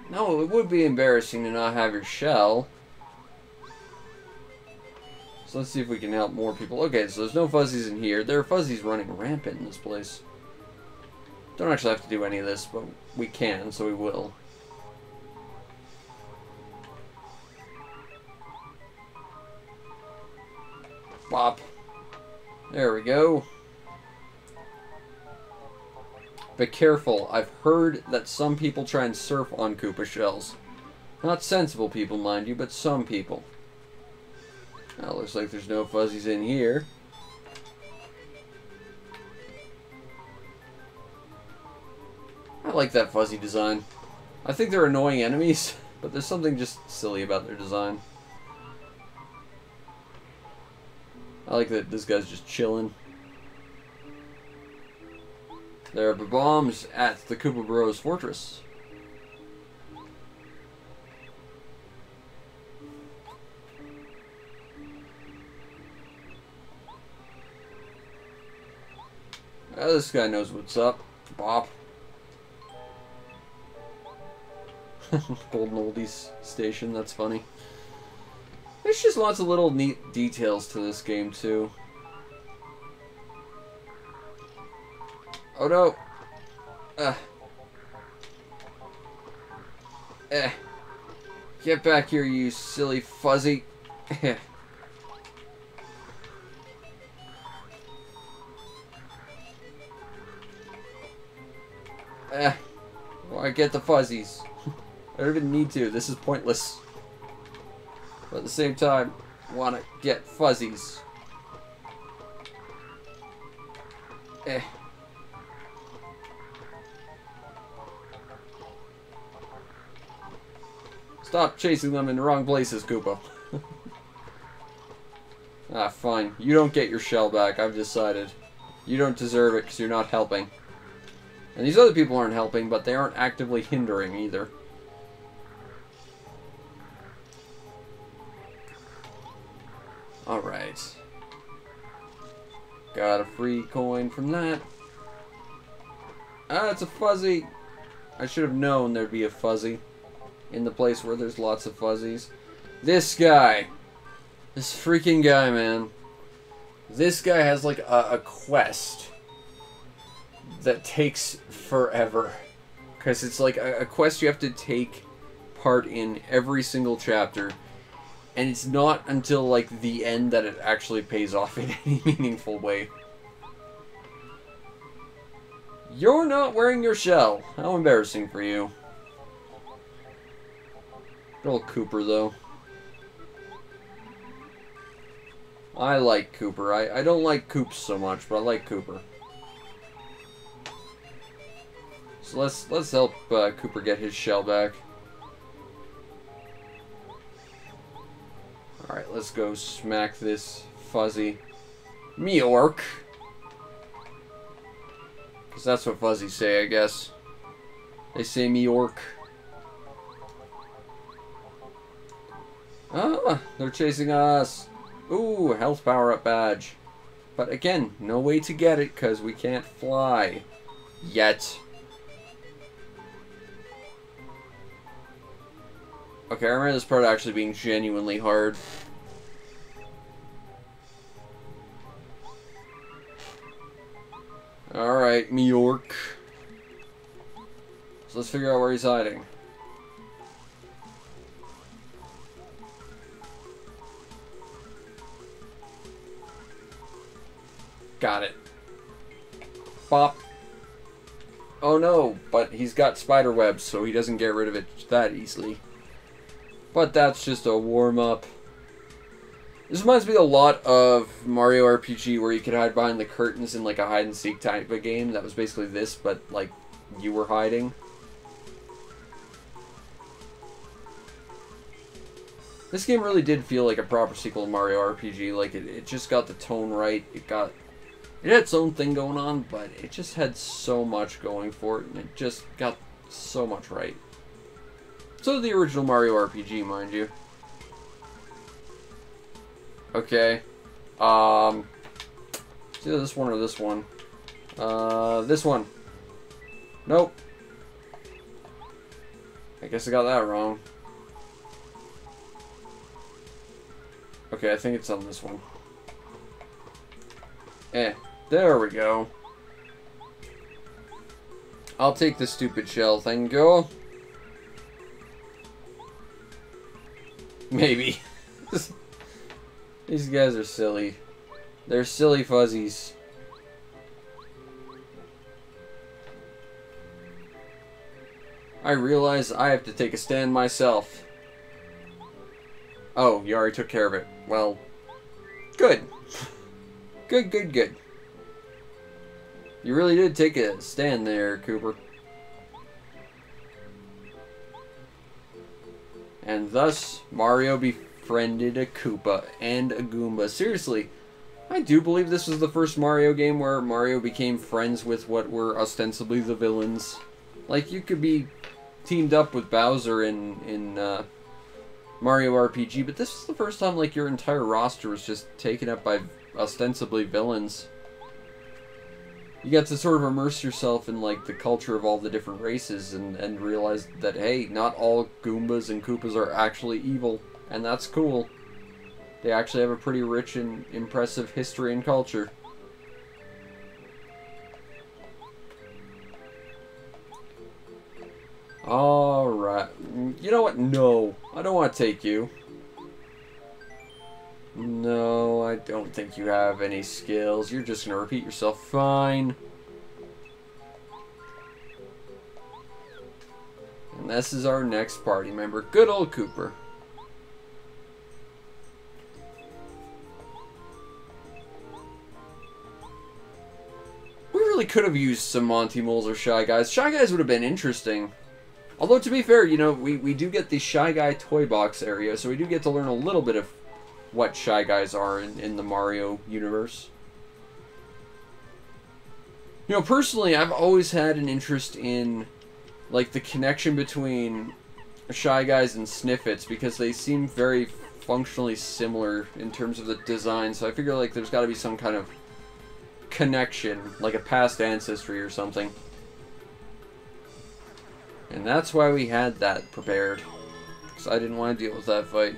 No, it would be embarrassing to not have your shell. So let's see if we can help more people. Okay, so there's no fuzzies in here. There are fuzzies running rampant in this place. Don't actually have to do any of this, but we can, so we will. Bop. There we go. Be careful. I've heard that some people try and surf on Koopa shells. Not sensible people, mind you, but some people. Now, looks like there's no fuzzies in here. I like that fuzzy design. I think they're annoying enemies, but there's something just silly about their design. I like that this guy's just chilling. There are bombs at the Koopa Bros fortress. This guy knows what's up. Bop. Golden Oldies Station, that's funny. There's just lots of little neat details to this game, too. Oh no! Get back here, you silly fuzzy. Well, I get the fuzzies. I don't even need to. This is pointless. But at the same time, want to get fuzzies. Stop chasing them in the wrong places, Koopa. Ah, fine. You don't get your shell back, I've decided. You don't deserve it because you're not helping. And these other people aren't helping, but they aren't actively hindering either. Alright. Got a free coin from that. Ah, it's a fuzzy. I should have known there'd be a fuzzy in the place where there's lots of fuzzies. This guy. This freaking guy, man. This guy has like a quest that takes forever. Because it's like a quest you have to take part in every single chapter. And it's not until like the end that it actually pays off in any meaningful way. You're not wearing your shell. How embarrassing for you. Good old Cooper, though. I like Cooper. I don't like Coops so much, but I like Cooper. So let's help Cooper get his shell back. Alright, let's go smack this fuzzy. Meork. Because that's what fuzzies say, I guess. They say Meork. Ah, they're chasing us. Ooh, health power-up badge. But again, no way to get it because we can't fly. Yet. Okay, I remember this part actually being genuinely hard. Alright, Meork. So let's figure out where he's hiding. Got it. Bop. Oh no, but he's got spider webs, so he doesn't get rid of it that easily. But that's just a warm-up. This reminds me a lot of Mario RPG, where you could hide behind the curtains in like a hide-and-seek type of game. That was basically this, but like you were hiding. This game really did feel like a proper sequel to Mario RPG. Like, it just got the tone right. It had its own thing going on, but it just had so much going for it, and it just got so much right. So the original Mario RPG, mind you. Okay. It's either this one or this one. This one. Nope. I guess I got that wrong. Okay, I think it's on this one. There we go. I'll take the stupid shell thing, go. Maybe. These guys are silly. They're silly fuzzies. I realize I have to take a stand myself. Oh, you already took care of it. Well, good. Good, good, good. You really did take a stand there, Cooper. And thus, Mario befriended a Koopa and a Goomba. Seriously, I do believe this was the first Mario game where Mario became friends with what were ostensibly the villains. Like, you could be teamed up with Bowser in Mario RPG, but this was the first time, like, your entire roster was just taken up by ostensibly villains. You got to sort of immerse yourself in, like, the culture of all the different races and realize that, hey, not all Goombas and Koopas are actually evil, and that's cool. They actually have a pretty rich and impressive history and culture. Alright. You know what? No. I don't want to take you. No, I don't think you have any skills. You're just going to repeat yourself. Fine. And this is our next party member. Good old Cooper. We really could have used some Monty Moles or Shy Guys. Shy Guys would have been interesting. Although, to be fair, you know, we do get the Shy Guy toy box area, so we do get to learn a little bit of what Shy Guys are in the Mario universe. You know, personally, I've always had an interest in, like, the connection between Shy Guys and Sniffits, because they seem very functionally similar in terms of the design, so I figure, like, there's got to be some kind of connection, like a past ancestry or something. And that's why we had that prepared, because I didn't want to deal with that fight.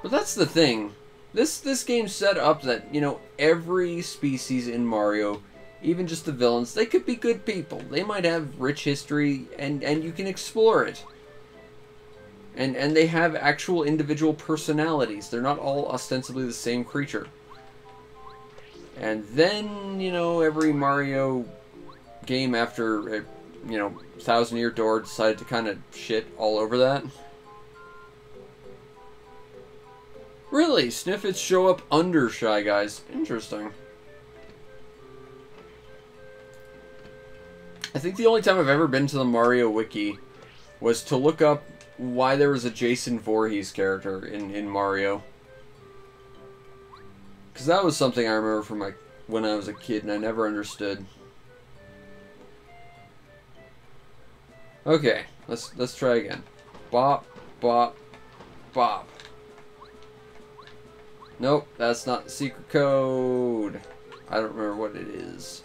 But that's the thing. This game's set up that, you know, every species in Mario, even just the villains, they could be good people. They might have rich history, and you can explore it. And they have actual individual personalities. They're not all ostensibly the same creature. And then, you know, every Mario game after, you know, Thousand Year Door decided to kind of shit all over that. Really? Sniffits show up under Shy Guys. Interesting. I think the only time I've ever been to the Mario Wiki was to look up why there was a Jason Voorhees character in Mario. Because that was something I remember from like when I was a kid and I never understood. Okay, let's try again. Bop, bop, bop. Nope, that's not the secret code. I don't remember what it is.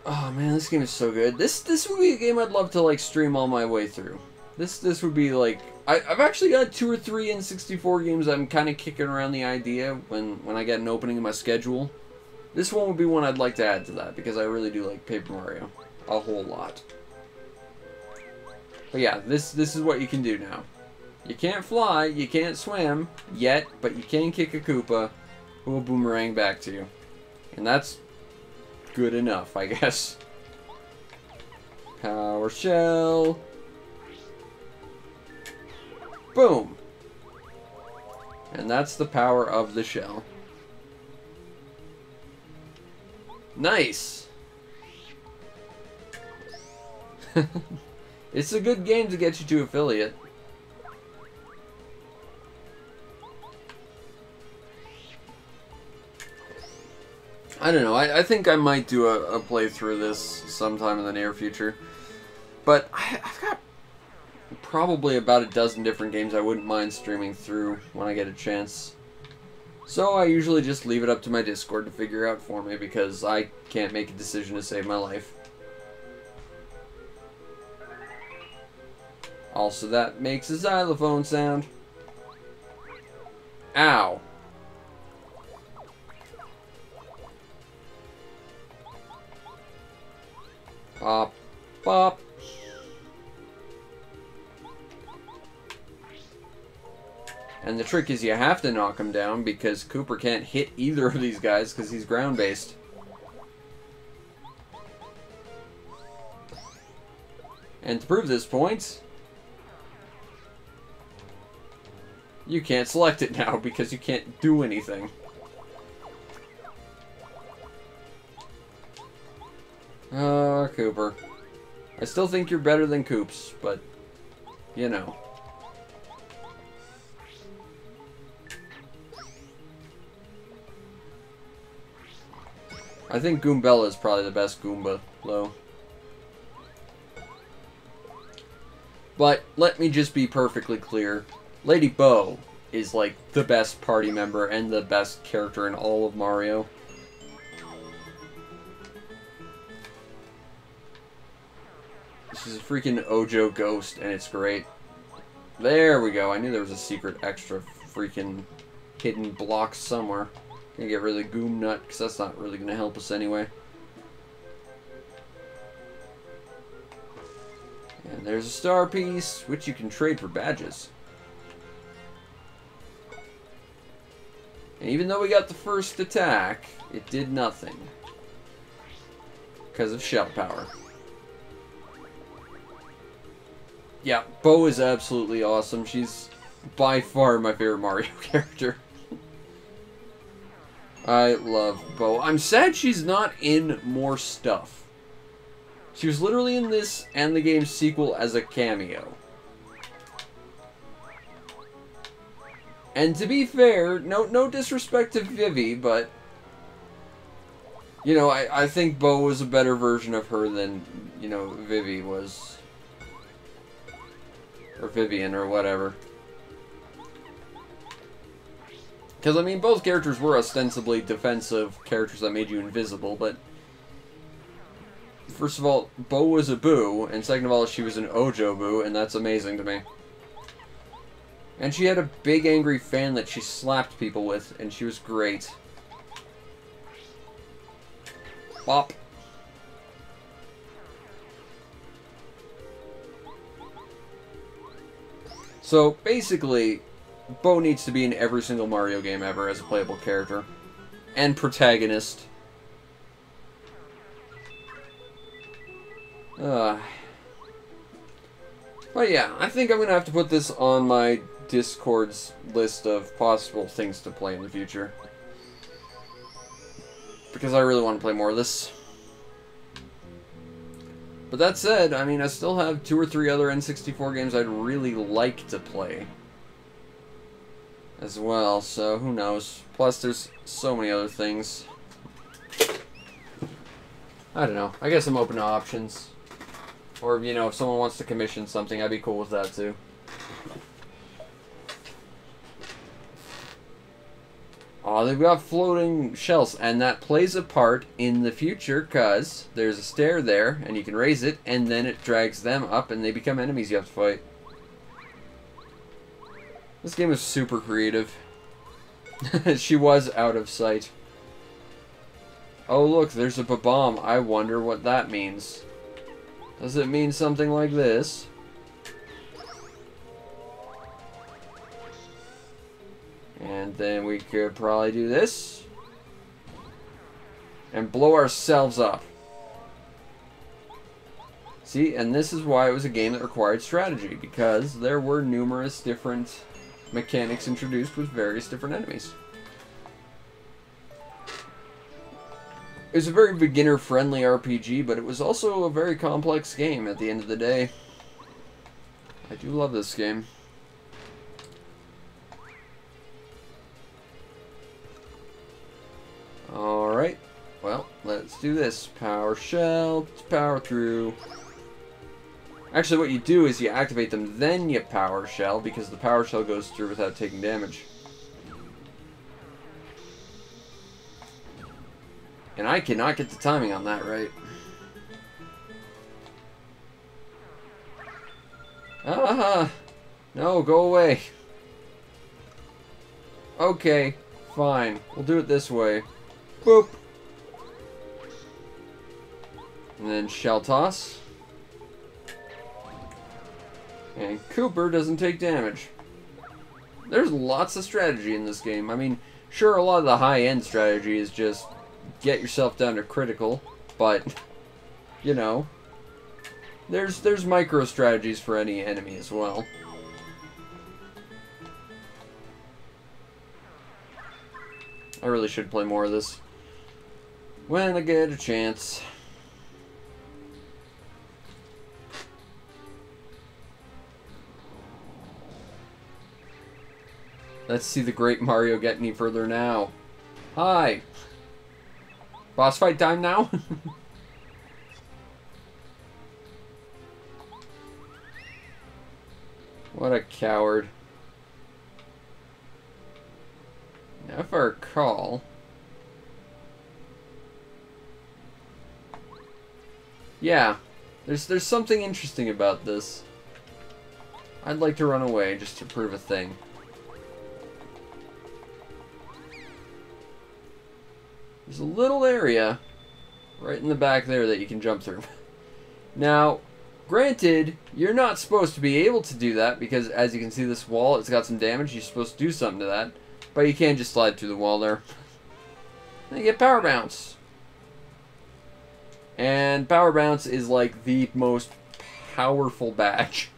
Oh man, this game is so good. This would be a game I'd love to like stream all my way through. This would be like I've actually got 2 or 3 N64 games I'm kind of kicking around the idea when I get an opening in my schedule. This one would be one I'd like to add to that because I really do like Paper Mario a whole lot. But yeah, this is what you can do now. You can't fly, you can't swim yet, but you can kick a Koopa, who will boomerang back to you. And that's good enough, I guess. Power Shell. Boom. And that's the power of the shell. Nice. It's a good game to get you to affiliate. I don't know. I think I might do a playthrough of this sometime in the near future. But I've got probably about a dozen different games I wouldn't mind streaming through when I get a chance. So I usually just leave it up to my Discord to figure out for me because I can't make a decision to save my life. Also, that makes a xylophone sound. Ow. Pop, pop. And the trick is you have to knock him down because Cooper can't hit either of these guys because he's ground-based. And to prove this point, you can't select it now because you can't do anything. Oh, Cooper. I still think you're better than Coops, but, you know. I think Goombella is probably the best Goomba, though. But let me just be perfectly clear. Lady Bo is like the best party member and the best character in all of Mario. She's a freaking Ojo ghost and it's great. There we go. I knew there was a secret extra freaking hidden block somewhere. Gonna get rid of the Goom Nut because that's not really gonna help us anyway. And there's a star piece, which you can trade for badges. And even though we got the first attack, it did nothing. Because of shell power. Yeah, Bo is absolutely awesome. She's by far my favorite Mario character. I love Bo. I'm sad she's not in more stuff. She was literally in this and the game's sequel as a cameo. And to be fair, no disrespect to Vivi, but you know, I think Bo was a better version of her than, you know, Vivi was. Or Vivian, or whatever. Because, I mean, both characters were ostensibly defensive characters that made you invisible, but first of all, Bo was a Boo, and second of all, she was an Ojo Boo, and that's amazing to me. And she had a big angry fan that she slapped people with, and she was great. Bop. So, basically, Bo needs to be in every single Mario game ever as a playable character. And protagonist. But yeah, I think I'm going to have to put this on my Discord's list of possible things to play in the future. Because I really want to play more of this. But that said, I mean, I still have 2 or 3 other N64 games I'd really like to play as well, so who knows. Plus, there's so many other things. I don't know. I guess I'm open to options. Or, you know, if someone wants to commission something, I'd be cool with that, too. Oh, they've got floating shells, and that plays a part in the future, because there's a stair there, and you can raise it, and then it drags them up, and they become enemies you have to fight. This game is super creative. She was out of sight. Oh, look, there's a ba-bomb. I wonder what that means. Does it mean something like this? And then we could probably do this. And blow ourselves up. See, and this is why it was a game that required strategy. Because there were numerous different mechanics introduced with various different enemies. It was a very beginner-friendly RPG, but it was also a very complex game at the end of the day. I do love this game. Alright, well, let's do this. Power shell, power through. Actually, what you do is you activate them, then you power shell, because the power shell goes through without taking damage. And I cannot get the timing on that right. Ah! No, go away. Okay, fine. We'll do it this way. Boop! And then shell toss. And Cooper doesn't take damage. There's lots of strategy in this game. I mean, sure, a lot of the high-end strategy is just get yourself down to critical, but, you know, there's micro strategies for any enemy as well. I really should play more of this when I get a chance. Let's see the great Mario get any further now. Hi! Boss fight time now? What a coward. Now if I recall... Yeah, there's something interesting about this. I'd like to run away just to prove a thing. There's a little area right in the back there that you can jump through. Now, granted, you're not supposed to be able to do that because, as you can see, this wall, it's got some damage. You're supposed to do something to that. But you can't just slide through the wall there. Then you get Power Bounce. And Power Bounce is like the most powerful badge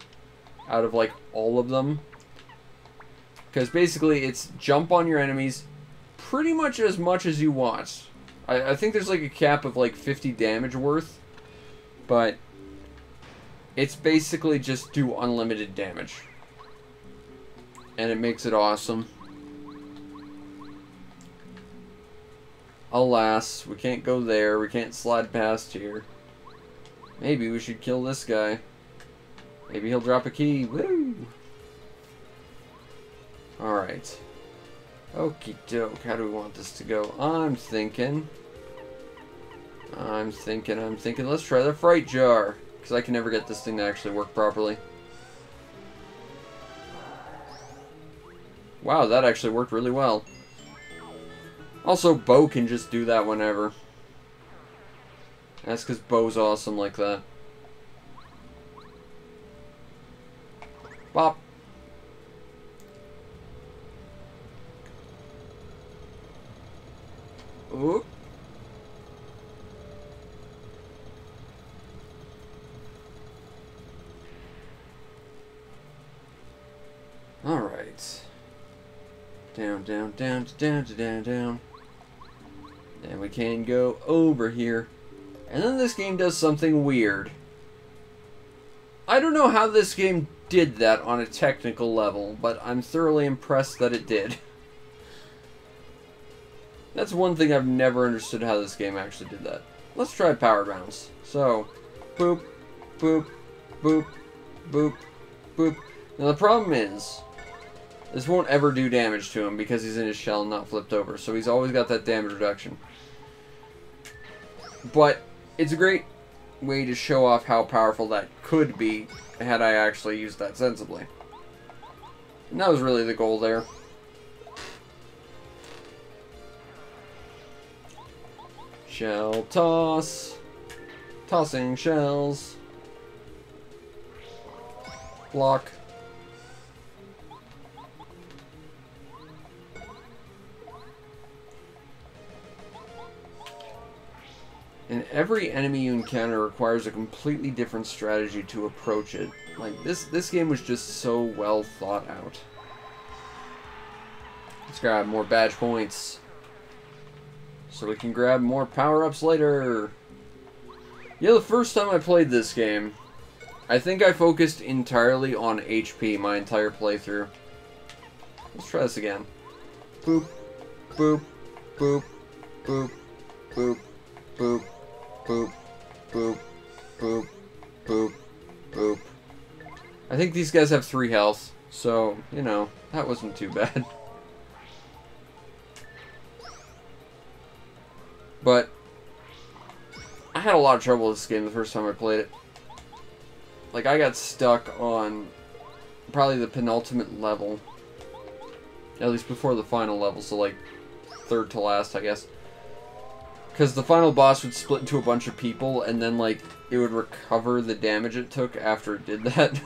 out of like all of them. Because basically it's jump on your enemies pretty much as you want. I think there's like a cap of like 50 damage worth. But it's basically just do unlimited damage. And it makes it awesome. Alas, we can't go there. We can't slide past here. Maybe we should kill this guy. Maybe he'll drop a key. Woo! Alright. Okie doke. How do we want this to go? I'm thinking. Let's try the Fright Jar. Because I can never get this thing to actually work properly. Wow, that actually worked really well. Also, Bo can just do that whenever. That's because Bo's awesome like that. Bop. Oop. Alright. Down, down, down, down, down, down. And we can go over here. And then this game does something weird. I don't know how this game did that on a technical level, but I'm thoroughly impressed that it did. That's one thing I've never understood how this game actually did that. Let's try Power Bounce. So, boop, boop, boop, boop, boop. Now the problem is, this won't ever do damage to him because he's in his shell and not flipped over. So he's always got that damage reduction. But it's a great way to show off how powerful that could be had I actually used that sensibly. And that was really the goal there. Shell toss. Tossing shells. Block. And every enemy you encounter requires a completely different strategy to approach it. Like, this game was just so well thought out. Let's grab more badge points, so we can grab more power-ups later. Yeah, the first time I played this game, I think I focused entirely on HP my entire playthrough. Let's try this again. Boop, boop, boop, boop, boop, boop, boop, boop, boop, boop, boop. I think these guys have 3 health, so, you know, that wasn't too bad. But I had a lot of trouble with this game the first time I played it. Like, I got stuck on probably the penultimate level. At least before the final level, so like 3rd to last, I guess. Because the final boss would split into a bunch of people, and then like it would recover the damage it took after it did that.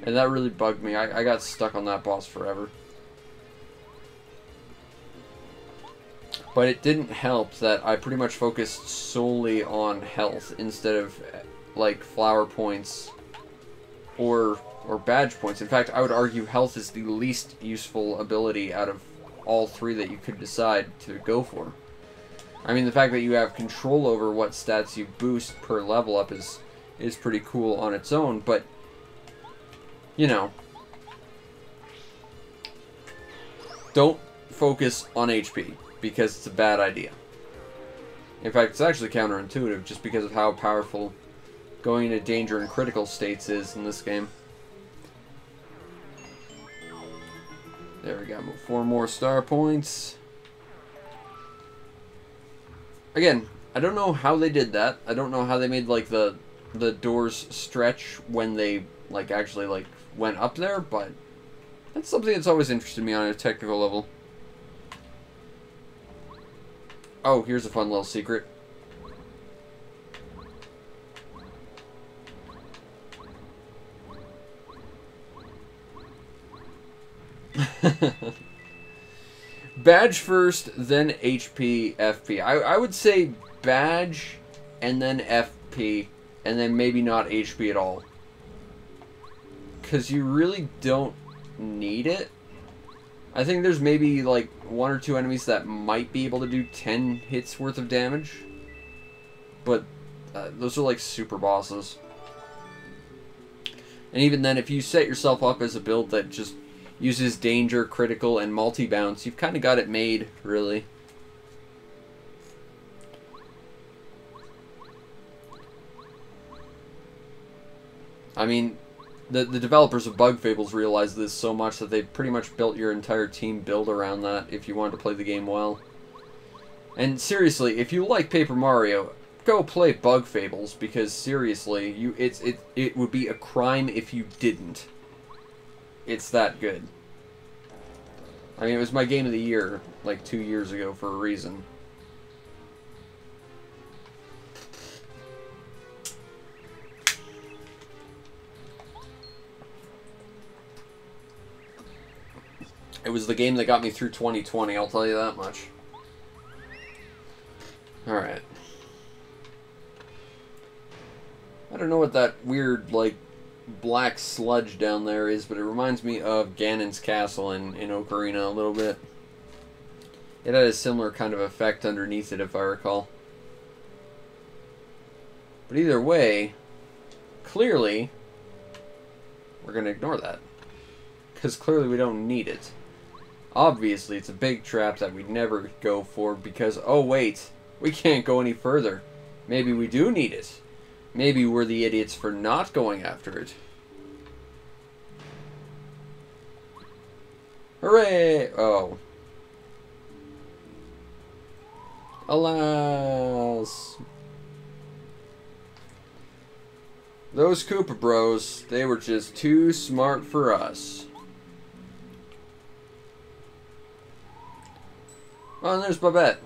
And that really bugged me. I got stuck on that boss forever. But it didn't help that I pretty much focused solely on health instead of like flower points or badge points. In fact, I would argue health is the least useful ability out of all 3 that you could decide to go for. I mean, the fact that you have control over what stats you boost per level up is pretty cool on its own, but you know, don't focus on HP, because it's a bad idea. In fact, it's actually counterintuitive, just because of how powerful going into danger and critical states is in this game. There we go, 4 more star points. Again, I don't know how they did that. I don't know how they made like the doors stretch when they like actually like went up there, but that's something that's always interested me on a technical level. Oh, here's a fun little secret. Badge first, then HP, FP. I would say badge, and then FP, and then maybe not HP at all. Because you really don't need it. I think there's maybe like 1 or 2 enemies that might be able to do 10 hits worth of damage. But those are like super bosses. And even then, if you set yourself up as a build that just uses danger, critical, and multi-bounce, you've kind of got it made, really. I mean, the developers of Bug Fables realized this so much that they pretty much built your entire team build around that if you wanted to play the game well. And seriously, if you like Paper Mario, go play Bug Fables, because seriously, it would be a crime if you didn't. It's that good. I mean, it was my game of the year like 2 years ago for a reason. It was the game that got me through 2020, I'll tell you that much. Alright. I don't know what that weird, like, black sludge down there is, but it reminds me of Ganon's castle in Ocarina a little bit. It had a similar kind of effect underneath it, if I recall. But either way, clearly, we're going to ignore that. Because clearly we don't need it. Obviously, it's a big trap that we'd never go for because, oh wait, we can't go any further. Maybe we do need it. Maybe we're the idiots for not going after it. Hooray! Oh. Alas. Those Koopa Bros, they were just too smart for us. Oh, and there's Babette.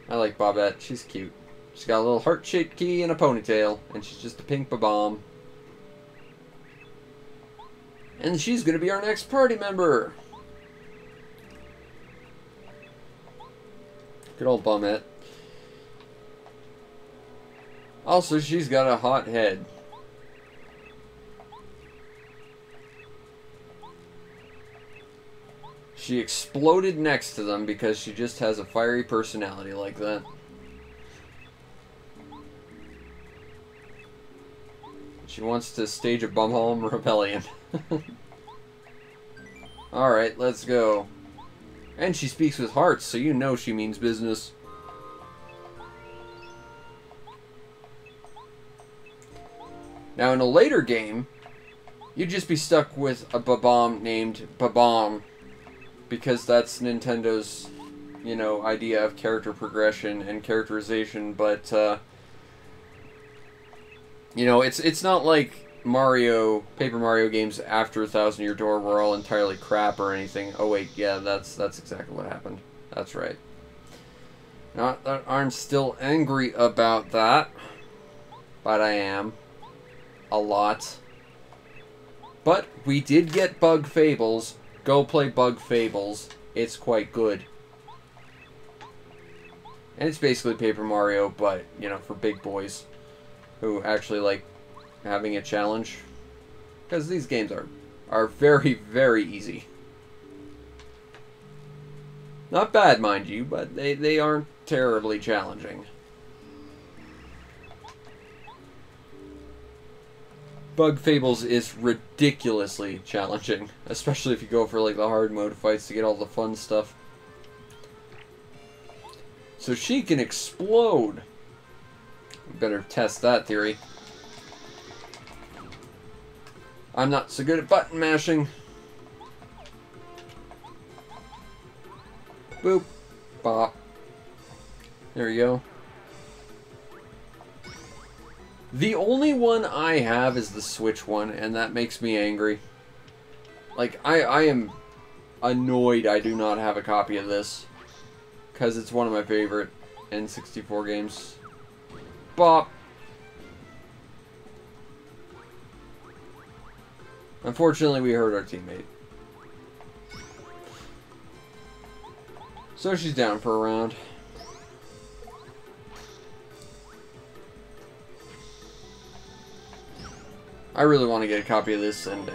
I like Babette. She's cute. She's got a little heart-shaped key and a ponytail, and she's just a pink ba-bomb. And she's gonna be our next party member. Good old Bumette. Also, she's got a hot head. She exploded next to them because she just has a fiery personality like that. She wants to stage a bumhole rebellion. Alright, let's go. And she speaks with hearts, so you know she means business. Now, in a later game, you'd just be stuck with a Babam named Babam, because that's Nintendo's, you know, idea of character progression and characterization, but, you know, it's not like Paper Mario games after Thousand Year Door were all entirely crap or anything. Oh wait, yeah, that's exactly what happened. That's right. Not that I'm still angry about that, but I am. A lot. But we did get Bug Fables. Go play Bug Fables. It's quite good. And it's basically Paper Mario, but, you know, for big boys who actually like having a challenge. Because these games are very, very easy. Not bad, mind you, but they aren't terribly challenging. Bug Fables is ridiculously challenging, especially if you go for like the hard mode fights to get all the fun stuff. So she can explode. Better test that theory. I'm not so good at button mashing. Boop. Bop. There you go. The only one I have is the Switch one, and that makes me angry. Like, I am annoyed I do not have a copy of this. Because it's one of my favorite N64 games. Bop. Unfortunately, we hurt our teammate. So she's down for a round. I really want to get a copy of this and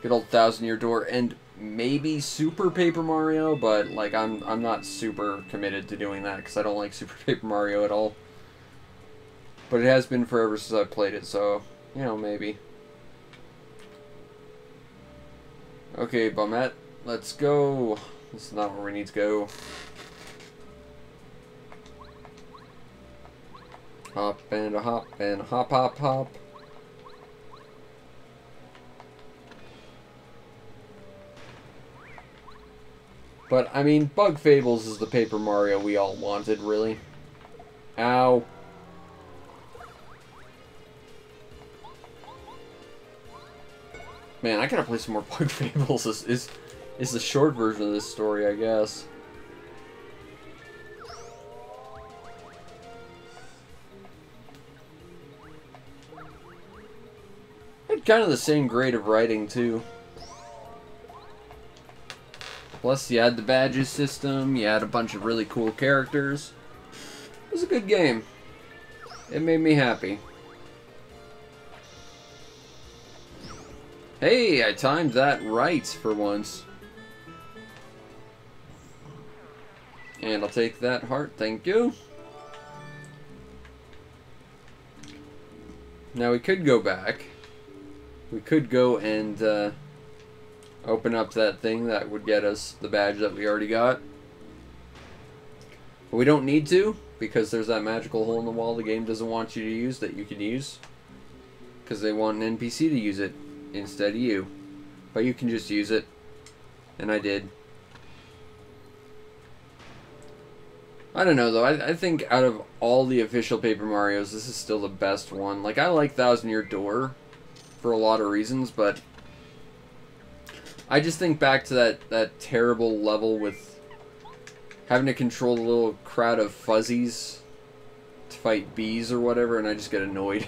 good old Thousand Year Door and maybe Super Paper Mario, but like I'm not super committed to doing that because I don't like Super Paper Mario at all. But it has been forever since I've played it, so you know, maybe. Okay, Bumette, let's go. This is not where we need to go. Hop and a hop and a hop hop hop. But, I mean, Bug Fables is the Paper Mario we all wanted, really. Ow. Man, I gotta play some more Bug Fables. Is the short version of this story, I guess. Had kind of the same grade of writing, too. Plus, you had the badges system, you had a bunch of really cool characters. It was a good game. It made me happy. Hey, I timed that right for once. And I'll take that heart, thank you. Now we could go back. We could go and open up that thing that would get us the badge that we already got. But we don't need to, because there's that magical hole in the wall the game doesn't want you to use that you can use. Because they want an NPC to use it instead of you. But you can just use it. And I did. I don't know, though. I think out of all the official Paper Marios, this is still the best one. Like, I like Thousand Year Door for a lot of reasons, but I just think back to that terrible level with having to control a little crowd of fuzzies to fight bees or whatever, and I just get annoyed.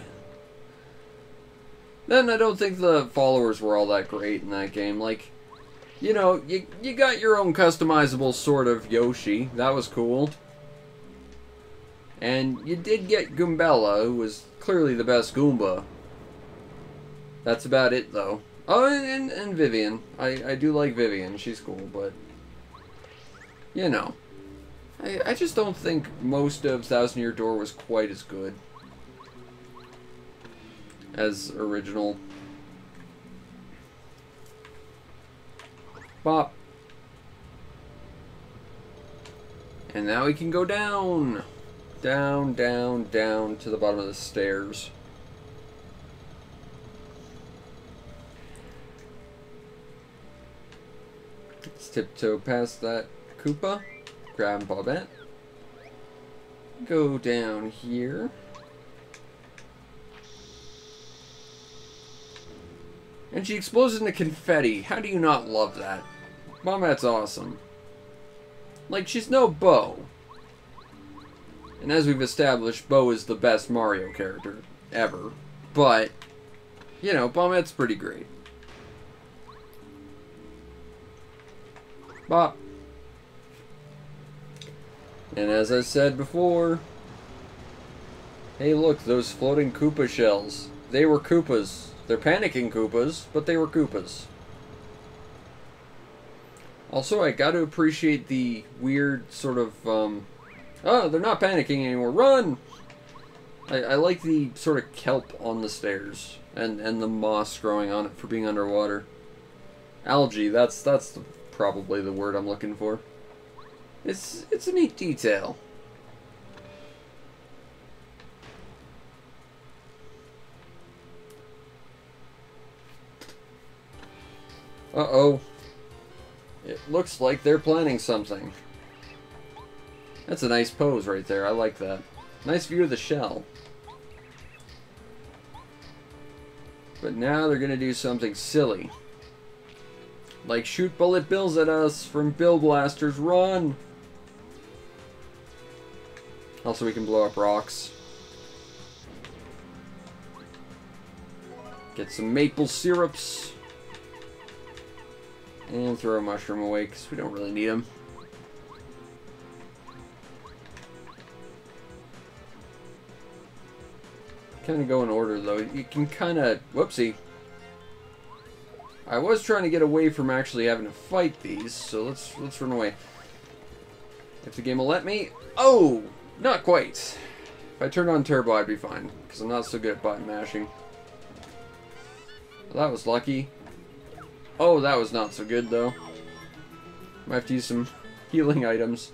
Then I don't think the followers were all that great in that game. Like, you know, you got your own customizable sort of Yoshi. That was cool. And you did get Goombella, who was clearly the best Goomba. That's about it, though. Oh, and Vivian. I do like Vivian. She's cool, but... You know. I just don't think most of Thousand Year Door was quite as good as original. Bop. And now we can go down. Down, down, down to the bottom of the stairs. Let's tiptoe past that Koopa. Grab Bobette. Go down here. And she explodes into confetti. How do you not love that? Bobette's awesome. Like, she's no Bo. And as we've established, Bo is the best Mario character ever. But, you know, Bobette's pretty great. Bop. And as I said before, hey look, those floating Koopa shells. They were Koopas. They're panicking Koopas, but they were Koopas. Also, I gotta appreciate the weird sort of, oh, they're not panicking anymore. Run! I like the sort of kelp on the stairs, and the moss growing on it for being underwater. Algae, that's probably the word I'm looking for. It's a neat detail. Uh-oh. It looks like they're planning something. That's a nice pose right there. I like that. Nice view of the shell. But now they're gonna do something silly. Like shoot bullet bills at us from Bill Blasters. Run! Also, we can blow up rocks. Get some maple syrups. And throw a mushroom away, because we don't really need them. Kind of go in order, though. You can kind of... Whoopsie. I was trying to get away from actually having to fight these, so let's run away. If the game will let me... Oh! Not quite. If I turned on turbo, I'd be fine, because I'm not so good at button mashing. Well, that was lucky. Oh, that was not so good, though. Might have to use some healing items.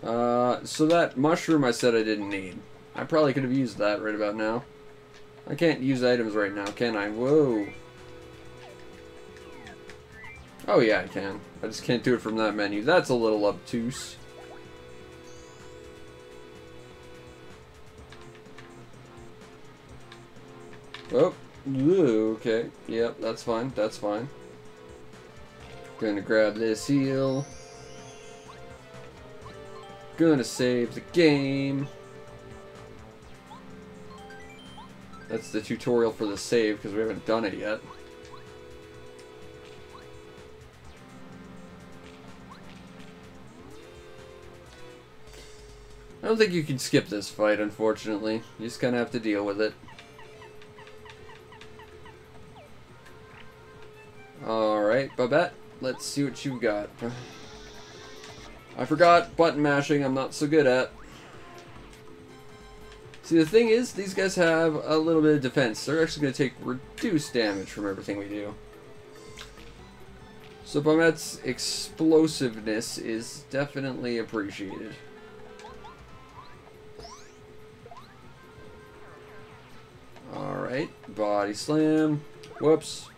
So that mushroom I said I didn't need. I probably could have used that right about now. I can't use items right now, can I? Whoa. Oh yeah, I can. I just can't do it from that menu. That's a little obtuse. Oh, okay. Yep, that's fine. That's fine. Gonna grab this heal. Gonna save the game. That's the tutorial for the save, because we haven't done it yet. I don't think you can skip this fight, unfortunately. You just kind of have to deal with it. Alright, Babette, let's see what you've got. I forgot button mashing, I'm not so good at. See, the thing is, these guys have a little bit of defense. They're actually going to take reduced damage from everything we do. So Babette's explosiveness is definitely appreciated. Alright, body slam. Whoops.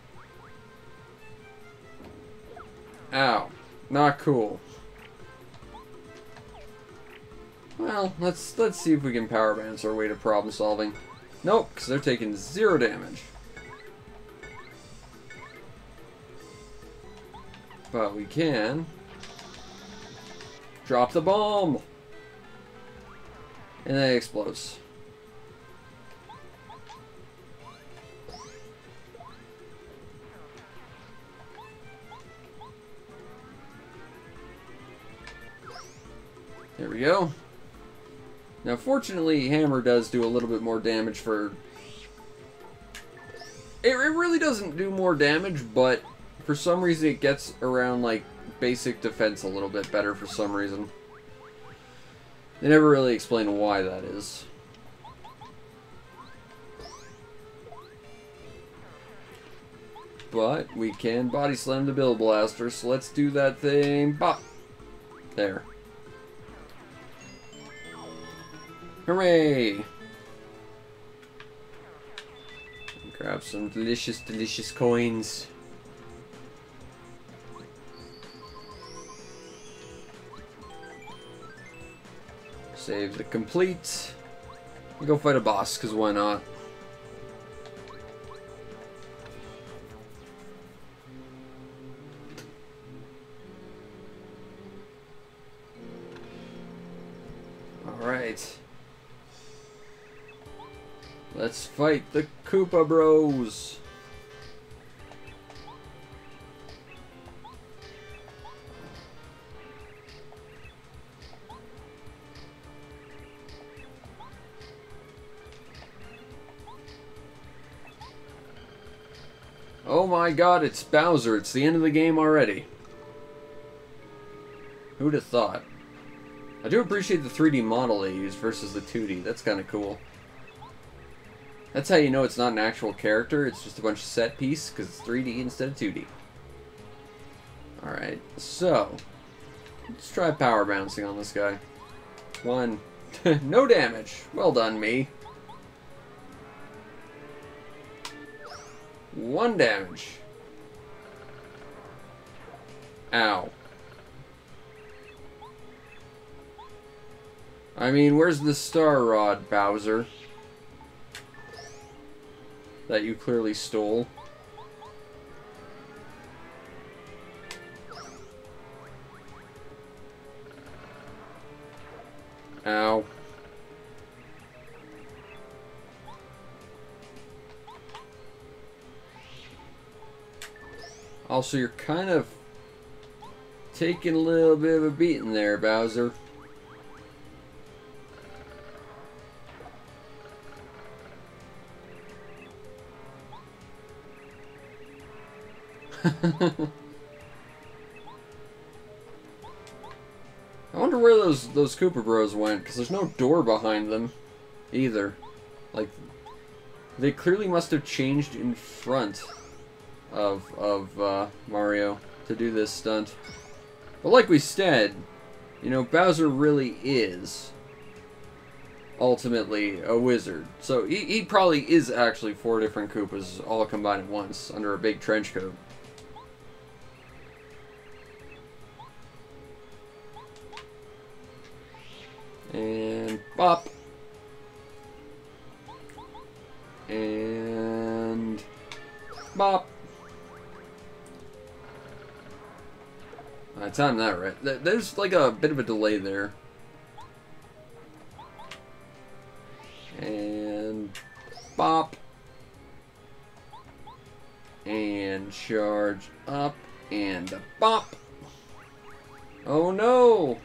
Ow. Not cool. Well, let's see if we can power balance our way to problem solving. Nope, because they're taking 0 damage. But we can drop the bomb. And then it explodes. There we go. Now, fortunately, Hammer does do a little bit more damage for... It really doesn't do more damage, but for some reason it gets around, like, basic defense a little bit better for some reason. They never really explain why that is. But we can body slam the Bill Blaster, so let's do that thing. Bop! There. Hooray! Grab some delicious, delicious coins. Save the complete. We'll go fight a boss, because why not? Alright. Let's fight the Koopa Bros. Oh my god, it's Bowser. It's the end of the game already. Who'd have thought? I do appreciate the 3D model they use versus the 2D. That's kind of cool. That's how you know it's not an actual character. It's just a bunch of set piece because it's 3D instead of 2D. Alright, so let's try power bouncing on this guy. One. No damage. Well done, me. 1 damage. Ow. I mean, where's the Star Rod, Bowser? That you clearly stole. Ow. Also, you're kind of taking a little bit of a beating there, Bowser. I wonder where those Koopa Bros went, because there's no door behind them either. Like, they clearly must have changed in front of Mario to do this stunt. But like we said, you know, Bowser really is ultimately a wizard. So he probably is actually 4 different Koopas all combined at once under a big trench coat. And bop. And bop. I timed that right. There's like a bit of a delay there. And bop. And charge up. And a bop. Oh no!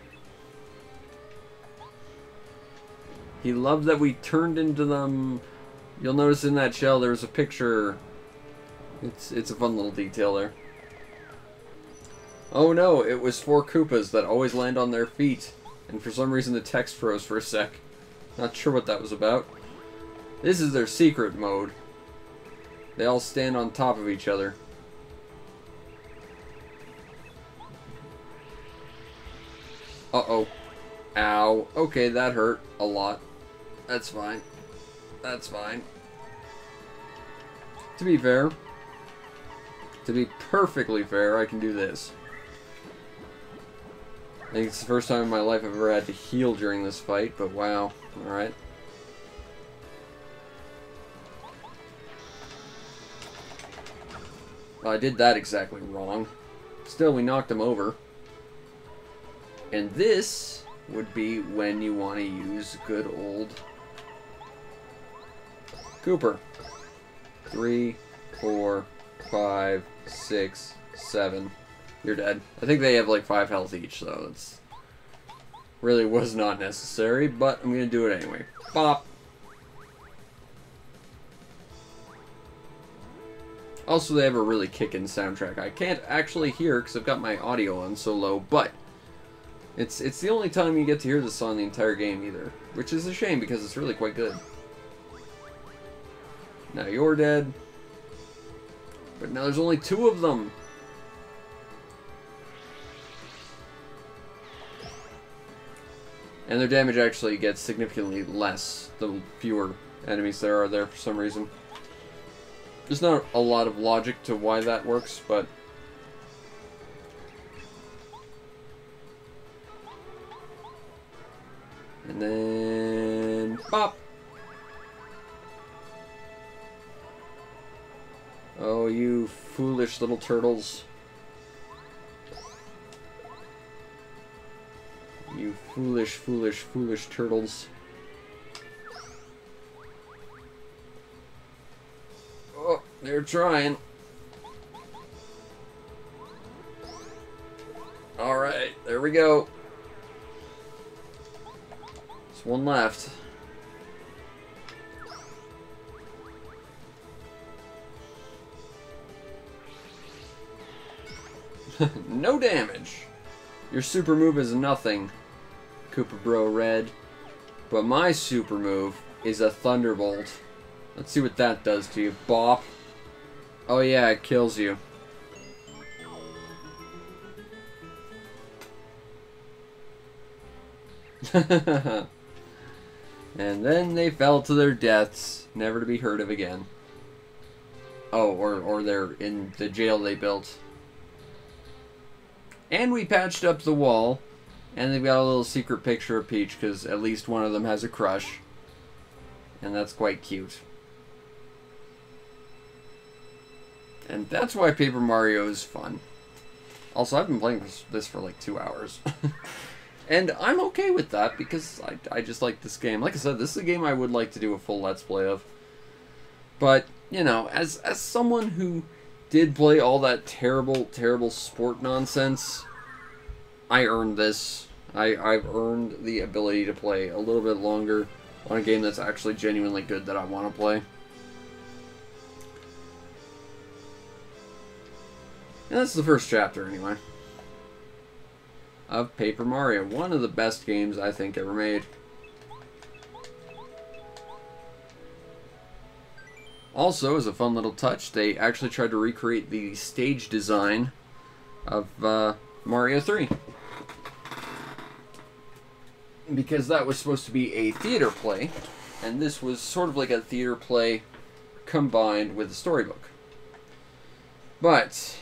He loved that we turned into them. You'll notice in that shell there was a picture. It's a fun little detail there. Oh no, it was 4 Koopas that always land on their feet. And for some reason the text froze for a sec. Not sure what that was about. This is their secret mode. They all stand on top of each other. Uh-oh. Ow. Okay, that hurt a lot. That's fine. That's fine. To be fair, to be perfectly fair, I can do this. I think it's the first time in my life I've ever had to heal during this fight, but wow. Alright. Well, I did that exactly wrong. Still, we knocked him over. And this would be when you want to use good old Cooper. 3, 4, 5, 6, 7. You're dead. I think they have like 5 health each, so it's Really was not necessary, but I'm going to do it anyway. Bop. Also, they have a really kickin' soundtrack. I can't actually hear because I've got my audio on so low, but it's the only time you get to hear this song the entire game either, which is a shame because it's really quite good. Now you're dead, but now there's only 2 of them. And their damage actually gets significantly less the fewer enemies there are there for some reason. There's not a lot of logic to why that works, but... And then... Bop! Oh, you foolish little turtles. You foolish, foolish, foolish turtles. Oh, they're trying. Alright, there we go. There's one left. No damage. Your super move is nothing, Koopa Bro Red. But my super move is a Thunderbolt. Let's see what that does to you. Bop. Oh yeah, it kills you. And then they fell to their deaths, never to be heard of again. Oh, or they're in the jail they built. And we patched up the wall, and they've got a little secret picture of Peach, because at least one of them has a crush. And that's quite cute. And that's why Paper Mario is fun. Also, I've been playing this for like 2 hours. And I'm okay with that, because I just like this game. Like I said, this is a game I would like to do a full Let's Play of. But, you know, as someone who did play all that terrible, terrible sport nonsense, I earned this. I've earned the ability to play a little bit longer on a game that's actually genuinely good that I want to play. And that's the first chapter, anyway, of Paper Mario. One of the best games, I think, ever made. Also, as a fun little touch, they actually tried to recreate the stage design of Mario 3. Because that was supposed to be a theater play, and this was sort of like a theater play combined with a storybook. But,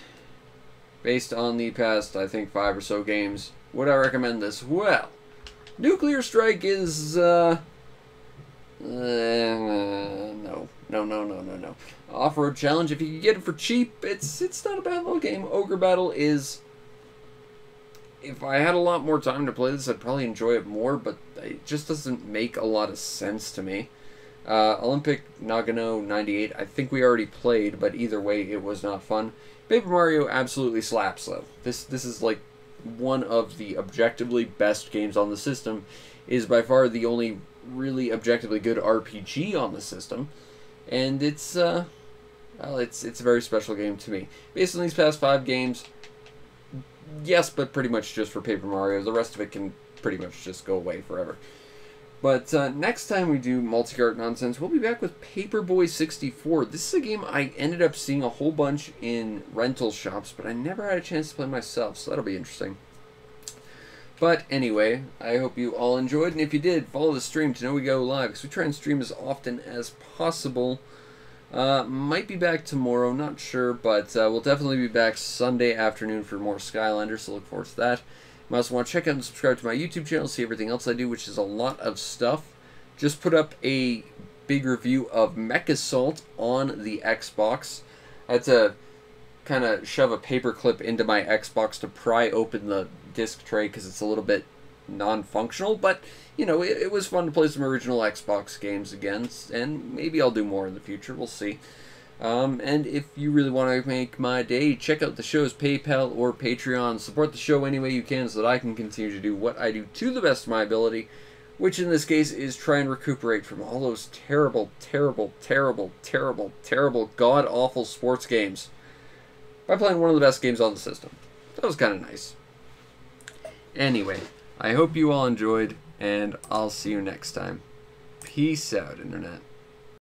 based on the past, I think, 5 or so games, would I recommend this? Well, Nuclear Strike is, no. Offroad Challenge, if you can get it for cheap, it's not a bad little game. Ogre Battle is... If I had a lot more time to play this, I'd probably enjoy it more, but it just doesn't make a lot of sense to me. Olympic Nagano 98, I think we already played, but either way, it was not fun. Paper Mario absolutely slaps, though. This is like one of the objectively best games on the system. It is by far the only really objectively good RPG on the system, and it's well, it's a very special game to me. Based on these past 5 games, yes, but pretty much just for Paper Mario. The rest of it can pretty much just go away forever. But next time we do multi-cart nonsense, we'll be back with Paperboy 64. This is a game I ended up seeing a whole bunch in rental shops, but I never had a chance to play myself, so that'll be interesting. But anyway, I hope you all enjoyed, and if you did, follow the stream to know we go live, because we try and stream as often as possible. Might be back tomorrow, not sure, but we'll definitely be back Sunday afternoon for more Skylanders, so look forward to that. You also want to check out and subscribe to my YouTube channel, see everything else I do, which is a lot of stuff. Just put up a big review of MechAssault on the Xbox. I had to kind of shove a paperclip into my Xbox to pry open the disc tray because it's a little bit non-functional, but you know, it was fun to play some original Xbox games again, and maybe I'll do more in the future, we'll see. And if you really want to make my day, check out the show's PayPal or Patreon. Support the show any way you can so that I can continue to do what I do to the best of my ability, which in this case is try and recuperate from all those terrible, terrible, terrible, terrible, terrible, god-awful sports games by playing one of the best games on the system. That was kind of nice. Anyway, I hope you all enjoyed, and I'll see you next time. Peace out, Internet.